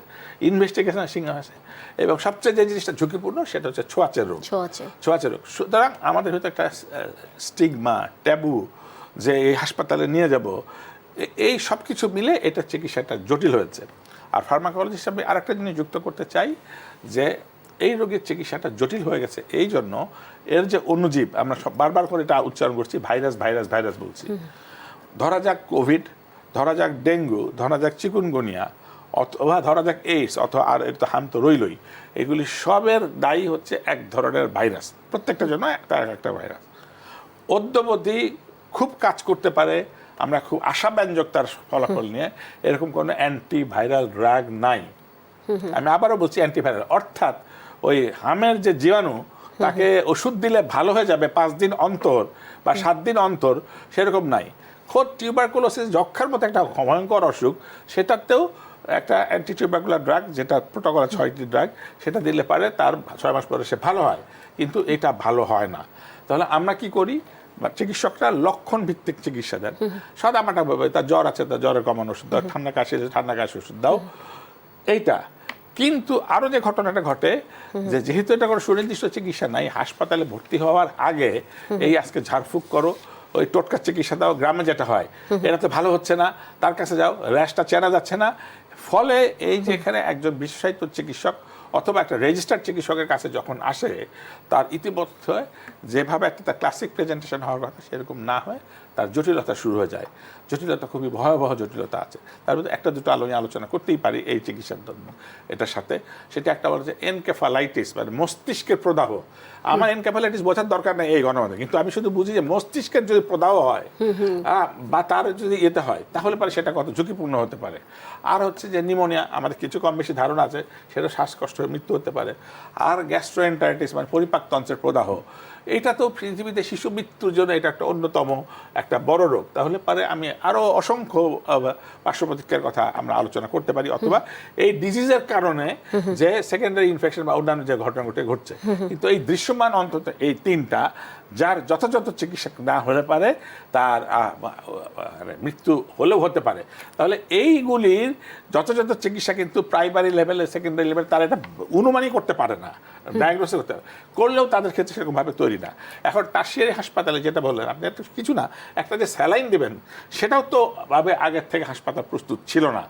ইনভেস্টিগেশনের সংখ্যা আছে, এবং সবচেয়ে যে জিনিসটা ঝুঁকিপূর্ণ সেটা হচ্ছে ছোঁয়াচে রোগ। সুতরাং আমাদের হয়তো একটা স্টিগমা, ট্যাবু, যে এই হাসপাতালে নিয়ে যাব, এই সব কিছু মিলে এটা চিকিৎসাটা জটিল হয়েছে। আর ফার্মাকোলজি হিসাবে আরেকটা জিনিস যুক্ত করতে চাই যে এই রোগের চিকিৎসাটা জটিল হয়ে গেছে এই জন্য এর যে অণুজীব, আমরা সব বারবার করে এটা উচ্চারণ করছি, ভাইরাস বলছি। ধরা যাক কোভিড, ধরা যাক ডেঙ্গু, ধরা যাক চিকুনগুনিয়া, অথবা ধরা যাক এইডস, অথবা আর এর তো হাম তো রইলই, এগুলি সবের দায়ী হচ্ছে এক ধরনের ভাইরাস, প্রত্যেকটার জন্য একটা ভাইরাস। অদ্যবধি খুব কাজ করতে পারে, আমরা খুব আশাব্যঞ্জক তার ফলাফল নিয়ে, এরকম কোনো অ্যান্টিভাইরাল ড্রাগ নাই। আমি আবারও বলছি অ্যান্টিভাইরাল, অর্থাৎ ওই হামের যে জীবাণু তাকে ওষুধ দিলে ভালো হয়ে যাবে 5 দিন অন্তর বা 7 দিন অন্তর, সেরকম নাই। খোদ টিউবারকুলোসিস, যক্ষার মতো একটা ভয়ঙ্কর অসুখ, সেটাতেও একটা অ্যান্টি টিউবারকুলার ড্রাগ, যেটা প্রোটোকলে 6টি ড্রাগ, সেটা দিলে পারে তার 6 মাস পরে সে ভালো হয়, কিন্তু এটা ভালো হয় না। তাহলে আমরা কি করি, চিকিৎসকরা লক্ষণ ভিত্তিক চিকিৎসা দেন, সাদামাটা ভাবে তার জ্বর আছে, তার জ্বরের কমানো ওষুধ দাও, ঠান্ডা কাশি ওষুধ দাও, এইটা। কিন্তু আরো যে ঘটনাটা ঘটে যে যেহেতু এটা কোনো সুনির্দিষ্ট চিকিৎসা নাই, হাসপাতালে ভর্তি হওয়ার আগে এই আজকে ঝাড়ফুঁক করো, ওই টোটকার চিকিৎসা দাও, গ্রামে যেটা হয় এটা তো ভালো হচ্ছে না, তার কাছে যাও, র্যাশটা চেনা যাচ্ছে না, ফলে এই যে এখানে একজন বিশেষায়িত চিকিৎসক অথবা একটা রেজিস্টার্ড চিকিৎসকের কাছে যখন আসে, তার ইতিমধ্যে যেভাবে একটা তার ক্লাসিক প্রেজেন্টেশন হওয়ার কথা সেরকম না হয়, তার জটিলতা শুরু হয়ে যায়। জটিলতা খুবই ভয়াবহ জটিলতা আছে, তার মধ্যে একটা দুটো আলোচনা করতেই পারি এই চিকিৎসার জন্য এটার সাথে। সেটা একটা বলা যায় এনকেফালাইটিস, মানে মস্তিষ্কের প্রদাহ। আমার এনকেফালাইটিস বোঝার দরকার নেই এই গণমাধ্যমে, কিন্তু আমি শুধু বুঝি যে মস্তিষ্কের যদি প্রদাহ হয় বা তার যদি এতে হয়, তাহলে পারে সেটা কত ঝুঁকিপূর্ণ হতে পারে। আর হচ্ছে যে নিউমোনিয়া, আমাদের কিছু কম বেশি ধারণা আছে, সেটা শ্বাসকষ্ট হয়ে মৃত্যু হতে পারে। আর গ্যাস্ট্রোএন্টারাইটিস, মানে পরিপাকতন্ত্রের প্রদাহ, এটা তো পৃথিবীতে শিশু মৃত্যুর জন্য এটা একটা অন্যতম একটা বড় রোগ। তাহলে পারে আমি আরো অসংখ্য পার্শ্ব প্রতিক্রিয়ার কথা আমরা আলোচনা করতে পারি, অথবা এই ডিজিজের কারণে যে সেকেন্ডারি ইনফেকশন বা অন্যান্য যে ঘটনা ঘটছে। কিন্তু এই দৃশ্যমান অন্তত এই 3টা, যার যথাযথ চিকিৎসা না হলে পারে তার মৃত্যু হলেও হতে পারে। তাহলে এইগুলির যথাযথ চিকিৎসা কিন্তু প্রাইমারি লেভেলে, সেকেন্ডারি লেভেলে তারা এটা অনুমানই করতে পারে না, ডায়াগনোসিস করতে পারে, করলেও তাদের ক্ষেত্রে সেরকমভাবে তৈরি না। এখন টারশিয়ারি হাসপাতালে যেটা বললেন আপনি, কিছু না, একটা যে স্যালাইন দেবেন সেটাও তো ভাবে আগের থেকে হাসপাতাল প্রস্তুত ছিল না।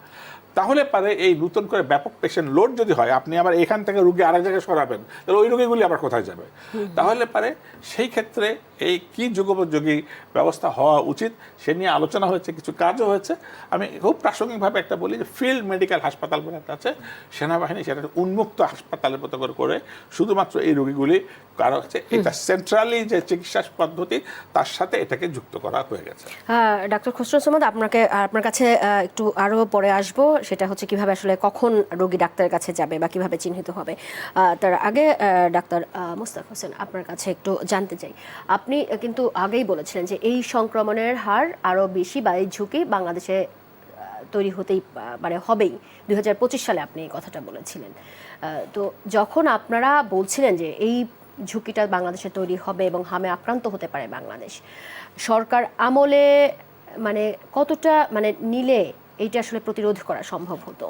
তাহলে পারে এই নতুন করে ব্যাপক পেশেন্ট লোড যদি হয়, আপনি আবার এখান থেকে রুগী আরেক জায়গায় সরাবেন, তাহলে ওই রোগীগুলি আবার কোথায় যাবে? তাহলে পারে সেই ক্ষেত্রে এই কি যুগোপযোগী ব্যবস্থা হওয়া উচিত সে নিয়ে আলোচনা হয়েছে, কিছু কাজও হয়েছে। আমি খুব প্রাসঙ্গিকভাবে একটা বলি যে ফিল্ড মেডিকেল হাসপাতাল বলে একটা আছে, সেনাবাহিনী সেটা উন্মুক্ত হাসপাতালের মতো করে শুধুমাত্র এই রোগীগুলি কারো হচ্ছে এটা সেন্ট্রালি যে চিকিৎসা পদ্ধতি তার সাথে এটাকে যুক্ত করা হয়ে গেছে। হ্যাঁ, ডাক্তার খসরু সামাদ, আপনার কাছে একটু আরো পরে আসবো, সেটা হচ্ছে কিভাবে আসলে কখন রোগী ডাক্তারের কাছে যাবে বা কিভাবে চিহ্নিত হবে। তার আগে ডাক্তার মোস্তাক হোসেন, আপনার কাছে একটু জানতে চাই, আপনি কিন্তু আগেই বলেছিলেন যে এই সংক্রমণের হার আরো বেশি বা এই ঝুঁকি বাংলাদেশে তৈরি হতেই মানে হবেই, 2025 সালে আপনি এই কথাটা বলেছিলেন। তো যখন আপনারা বলছিলেন যে এই ঝুঁকিটা বাংলাদেশে তৈরি হবে এবং হামে আক্রান্ত হতে পারে বাংলাদেশ, সরকার আমলে মানে কতটা মানে নিলে এইটা আসলে প্রতিরোধ করা সম্ভব হতো,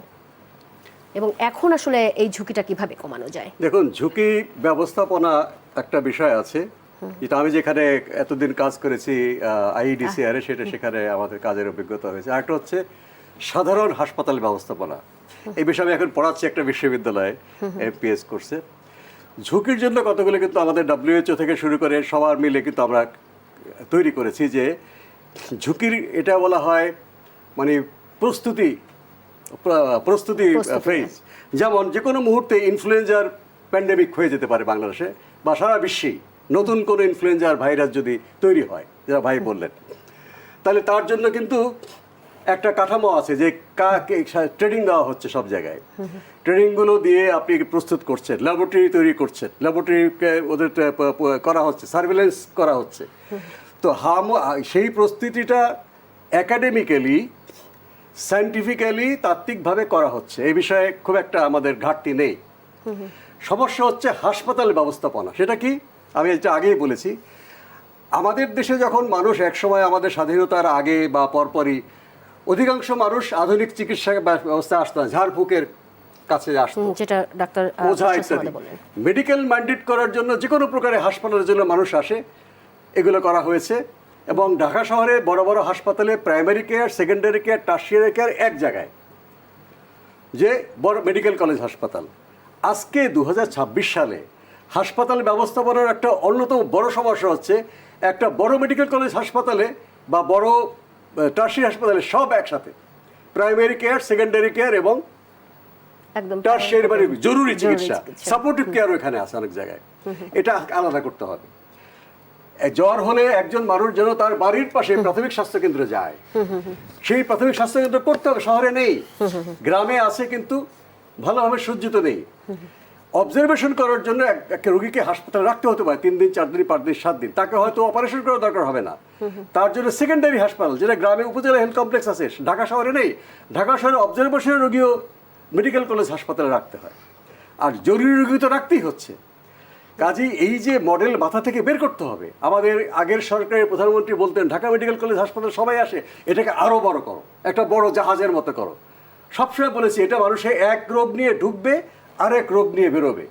এবং এখন আসলে এই ঝুঁকিটা কিভাবে কমানো যায়? দেখুন, ঝুঁকি ব্যবস্থাপনা একটা বিষয় আছে, যেটা আমি যেখানে এতদিন কাজ করেছি আইইডিসিআর সেটা সেখানে আমাদের কাজের অভিজ্ঞতা হয়েছে। আরেকটা হচ্ছে সাধারণ হাসপাতাল ব্যবস্থাপনা। এই বিষয়ে আমি এখন পড়াচ্ছি একটা বিশ্ববিদ্যালয়ে এমপিএস কোর্সে। ঝুঁকির জন্য কতগুলো কিন্তু আমাদের WHO থেকে শুরু করে সবার মিলে কিন্তু আমরা তৈরি করেছি যে ঝুঁকির এটা বলা হয় মানে প্রস্তুতি ফেজ। যেমন যে কোনো মুহূর্তে ইনফ্লুয়েঞ্জার প্যান্ডেমিক হয়ে যেতে পারে বাংলাদেশে বা সারা বিশ্বেই, নতুন কোনো ইনফ্লুয়েঞ্জার ভাইরাস যদি তৈরি হয়, যেটা ভাই বললেন, তাহলে তার জন্য কিন্তু একটা কাঠামো আছে যে কাকে ট্রেনিং দেওয়া হচ্ছে সব জায়গায়। ট্রেনিংগুলো দিয়ে আপনি প্রস্তুত করছেন, ল্যাবরেটরি তৈরি করছেন, ল্যাবরেটরিকে ওদের করা হচ্ছে, সার্ভেলেন্স করা হচ্ছে। তো সেই প্রস্তুতিটা একাডেমিক্যালি সায়েন্টিফিক্যালি তাত্ত্বিকভাবে করা হচ্ছে, এই বিষয়ে খুব একটা আমাদের ঘাটতি নেই। সমস্যা হচ্ছে হাসপাতাল ব্যবস্থাপনা। সেটা কি আমি এটা আগেই বলেছি, আমাদের দেশে যখন মানুষ একসময় আমাদের স্বাধীনতার আগে বা পরপরই অধিকাংশ মানুষ আধুনিক চিকিৎসা ব্যবস্থা আসতো না, ঝাড়ফুঁকের কাছে আসতো, যেটা ডাক্তার ওঝা ইত্যাদি। মেডিকেল ম্যান্ডেট করার জন্য যে কোনো প্রকারের হাসপাতালের জন্য মানুষ আসে, এগুলো করা হয়েছে। এবং ঢাকা শহরে বড় বড় হাসপাতালে primary care, secondary care, tertiary care এক জায়গায়, যে বড় মেডিকেল কলেজ হাসপাতাল। আজকে 2026 সালে হাসপাতাল ব্যবস্থাপনার একটা অন্যতম বড় সমস্যা হচ্ছে একটা বড় মেডিকেল কলেজ হাসপাতালে বা বড় টারশিয়ারি হাসপাতালে সব একসাথে, প্রাইমারি কেয়ার, সেকেন্ডারি কেয়ার এবং একদম টারশিয়ারি মানে জরুরি চিকিৎসা, সাপোর্টিভ কেয়ারও এখানে আছে অনেক জায়গায়। এটা আলাদা করতে হবে। জ্বর হলে একজন মানুষ যেন তার বাড়ির পাশে প্রাথমিক স্বাস্থ্য কেন্দ্রে যায়, সেই প্রাথমিক স্বাস্থ্য কেন্দ্র করতে হবে। শহরে নেই, গ্রামে আছে কিন্তু ভালোভাবে সজ্জিত নেই। অবজারভেশন করার জন্য একটা রোগীকে হাসপাতালে রাখতে হতে পারে 3 দিন, 4 দিন, 5 দিন, 7 দিন। তাকে হয়তো অপারেশন করার দরকার হবে না, তার জন্য সেকেন্ডারি হাসপাতাল, যেটা গ্রামে উপজেলা হেলথ কমপ্লেক্স আছে, ঢাকা শহরে নেই। ঢাকা শহরে অবজারভেশনের রোগীও মেডিকেল কলেজ হাসপাতালে রাখতে হয়, আর জরুরি রোগী তো রাখতেই হচ্ছে। কাজেই এই যে মডেল মাথা থেকে বের করতে হবে। আমাদের আগের সরকারের প্রধানমন্ত্রী বলতেন ঢাকা মেডিকেল কলেজ হাসপাতাল সবাই আসে, এটাকে আরো বড় করো, একটা বড় জাহাজের মতো করো। সবসময় বলেছি এটা মানুষে এক রোগ নিয়ে ঢুকবে, আরেক রোগ নিয়ে বেরোবে,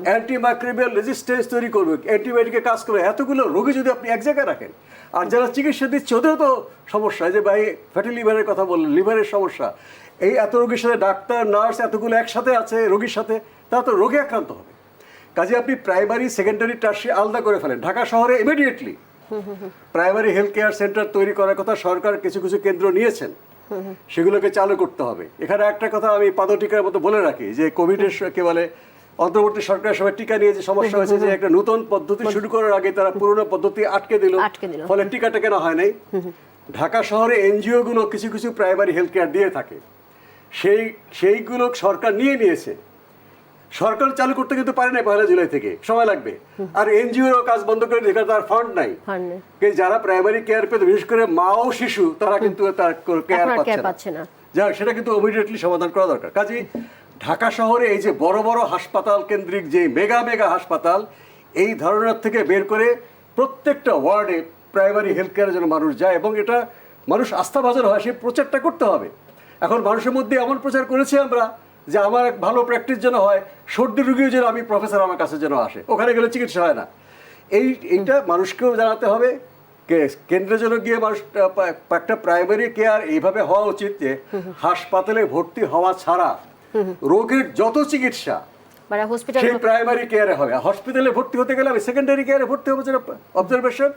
অ্যান্টিমাইক্রোবিয়াল রেজিস্ট্যান্স তৈরি করবে, অ্যান্টিবায়োটিকে কাজ করবে। এতগুলো রোগী যদি আপনি এক জায়গায় রাখেন, আর যারা চিকিৎসা দিচ্ছে ওদেরও তো সমস্যা, যে ভাই ফ্যাটি লিভারের কথা বললেন, লিভারের সমস্যা, এই এত রোগীর সাথে ডাক্তার, নার্স এতগুলো একসাথে আছে রোগীর সাথে, তারা তো রোগে আক্রান্ত হবে। কাজে আপনি প্রাইমারি, সেকেন্ডারি, টারশিয়ারি আলাদা করে ফেলেন। ঢাকা শহরে immediately primary health care centre তৈরি করার কথা সরকার কিছু কিছু কেন্দ্র নিয়েছেন, সেগুলোকে চালু করতে হবে। এখানে একটা কথা আমি পাদটিকার মতো বলে রাখি, যে কোভিডের কে বলে অন্তর্বর্তী সরকারের সময় টিকা নিয়ে যে সমস্যা হয়েছে, যে একটা নতুন পদ্ধতি শুরু করার আগে তারা পুরনো পদ্ধতি আটকে দিল, ফলে টিকাটা কেন হয় নাই। ঢাকা শহরে এনজিও গুলো কিছু কিছু প্রাইমারি হেলথ কেয়ার দিয়ে থাকে, সেইগুলো সরকার নিয়েছে। সরকার চালু করতে কিন্তু পারে না 1 জুলাই থেকে, সময় লাগবে। আর এনজিওর কাজ বন্ধ করে দিয়ে, তার ফান্ড নাই। যারা প্রাইমারি কেয়ার পেতে, বিশেষ করে মা ও শিশু, তারা কিন্তু তার কেয়ার পাচ্ছে না। যাক, সেটা কিন্তু ইমিডিয়েটলি সমাধান করা দরকার। কাজেই ঢাকা শহরে এই যে বড় বড় হাসপাতাল কেন্দ্রিক যে মেগা হাসপাতাল, এই ধরনের থেকে বের করে প্রত্যেকটা ওয়ার্ডে প্রাইমারি হেলথ কেয়ারের জন্য মানুষ যায়, এবং এটা মানুষ আস্থাভাজন হয়, সেই প্রচারটা করতে হবে। এখন মানুষের মধ্যে এমন প্রচার করেছি আমরা যে আমার এক ভালো প্র্যাকটিস যেন হয়, সর্দি রোগীও যেন আমি প্রফেসর আমার কাছে যেন আসে, ওখানে গেলে চিকিৎসা হয় না। এইটা মানুষকেও জানাতে হবে। কেন্দ্রে যেন গিয়ে মানুষ একটা প্রাইমারি কেয়ার এইভাবে হওয়া উচিত যে হাসপাতালে ভর্তি হওয়া ছাড়া রোগের যত চিকিৎসা সেই প্রাইমারি কেয়ারে হবে। হসপিটালে ভর্তি হতে গেলে আমি সেকেন্ডারি কেয়ারে ভর্তি হবো, যেটা অবজারভেশন,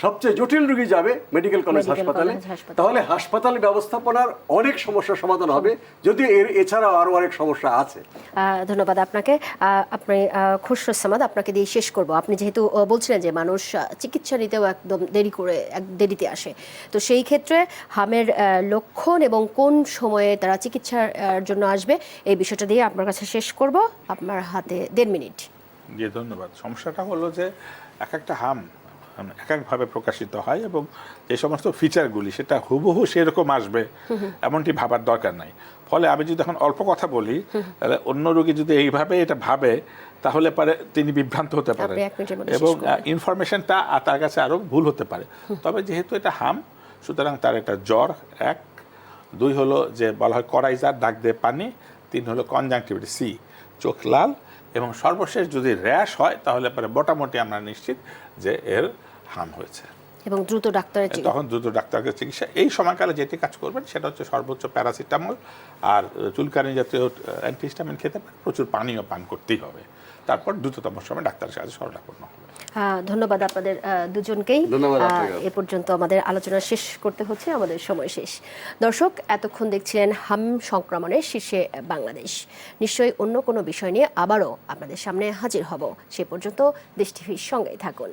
সবচেয়ে জটিল রোগী যাবে মেডিকেল কলেজ মেডিকেল হাসপাতালে, কলেজ হাসপাতালে। তাহলে হাসপাতাল ব্যবস্থাপনার অনেক সমস্যার সমাধান হবে, যদিও এছাড়াও আরো অনেক সমস্যা আছে। ধন্যবাদ আপনাকে। আপনি খুশরো সামাদ, আপনাকে দিয়ে শেষ করব। আপনি যেহেতু বলছিলেন যে মানুষ চিকিৎসা নিতেও একদম দেরিতে আসে, তো সেই ক্ষেত্রে হামের লক্ষণ এবং কোন সময়ে তারা চিকিৎসার জন্য আসবে এই বিষয়টা দিয়ে আপনার কাছে শেষ করব। আপনার হাতে 1.5 মিনিট। জি ধন্যবাদ। সমস্যাটা হলো যে এক একটা হাম এক একভাবে প্রকাশিত হয় এবং যে সমস্ত ফিচারগুলি সেটা হুবহু সেরকম আসবে এমনটি ভাবার দরকার নাই। ফলে আমি যদি এখন অল্প কথা বলি, তাহলে অন্য রোগী যদি এইভাবে এটা ভাবে তাহলে পারে তিনি বিভ্রান্ত হতে পারেন আপনি 1 মিনিটের মধ্যে শেষ এবং করবেন। ইনফরমেশনটা তার কাছে আরও ভুল হতে পারে। তবে যেহেতু এটা হাম, সুতরাং তার এটা জ্বর 1, 2 হলো যে বলা হয় করাইজার, দাগ দিয়ে পানি, 3 হলো কনজাংটিভিটিস সি, চোখ লাল, এবং সর্বশেষ যদি র্যাশ হয় তাহলে পরে মোটামুটি আমরা নিশ্চিত যে এর হাম হয়েছে এবং দ্রুত ডাক্তারের চিকিৎসা। তখন দ্রুত ডাক্তারকে চিকিৎসা। এই সময়কালে যেটি কাজ করবেন সেটা হচ্ছে সর্বোচ্চ প্যারাসিটামল আর চুলকানি জাতীয় অ্যান্টিহিস্টামিন খেতে পারেন, প্রচুর পানীয় পান করতেই হবে, তারপর দ্রুততম সময় ডাক্তারের কাছে শরণাপন্ন হবে। ধন্যবাদ আপনাদের দুজনকেই। ধন্যবাদ আপনাকে। এ পর্যন্ত আমাদের আলোচনা শেষ করতে হচ্ছে, আমাদের সময় শেষ। দর্শক, এতক্ষণ দেখছিলেন হাম সংক্রমণের শীর্ষে বাংলাদেশ। নিশ্চয়ই অন্য কোনো বিষয় নিয়ে আবারও আপনাদের সামনে হাজির হব। সে পর্যন্ত দেশ টিভির সঙ্গেই থাকুন।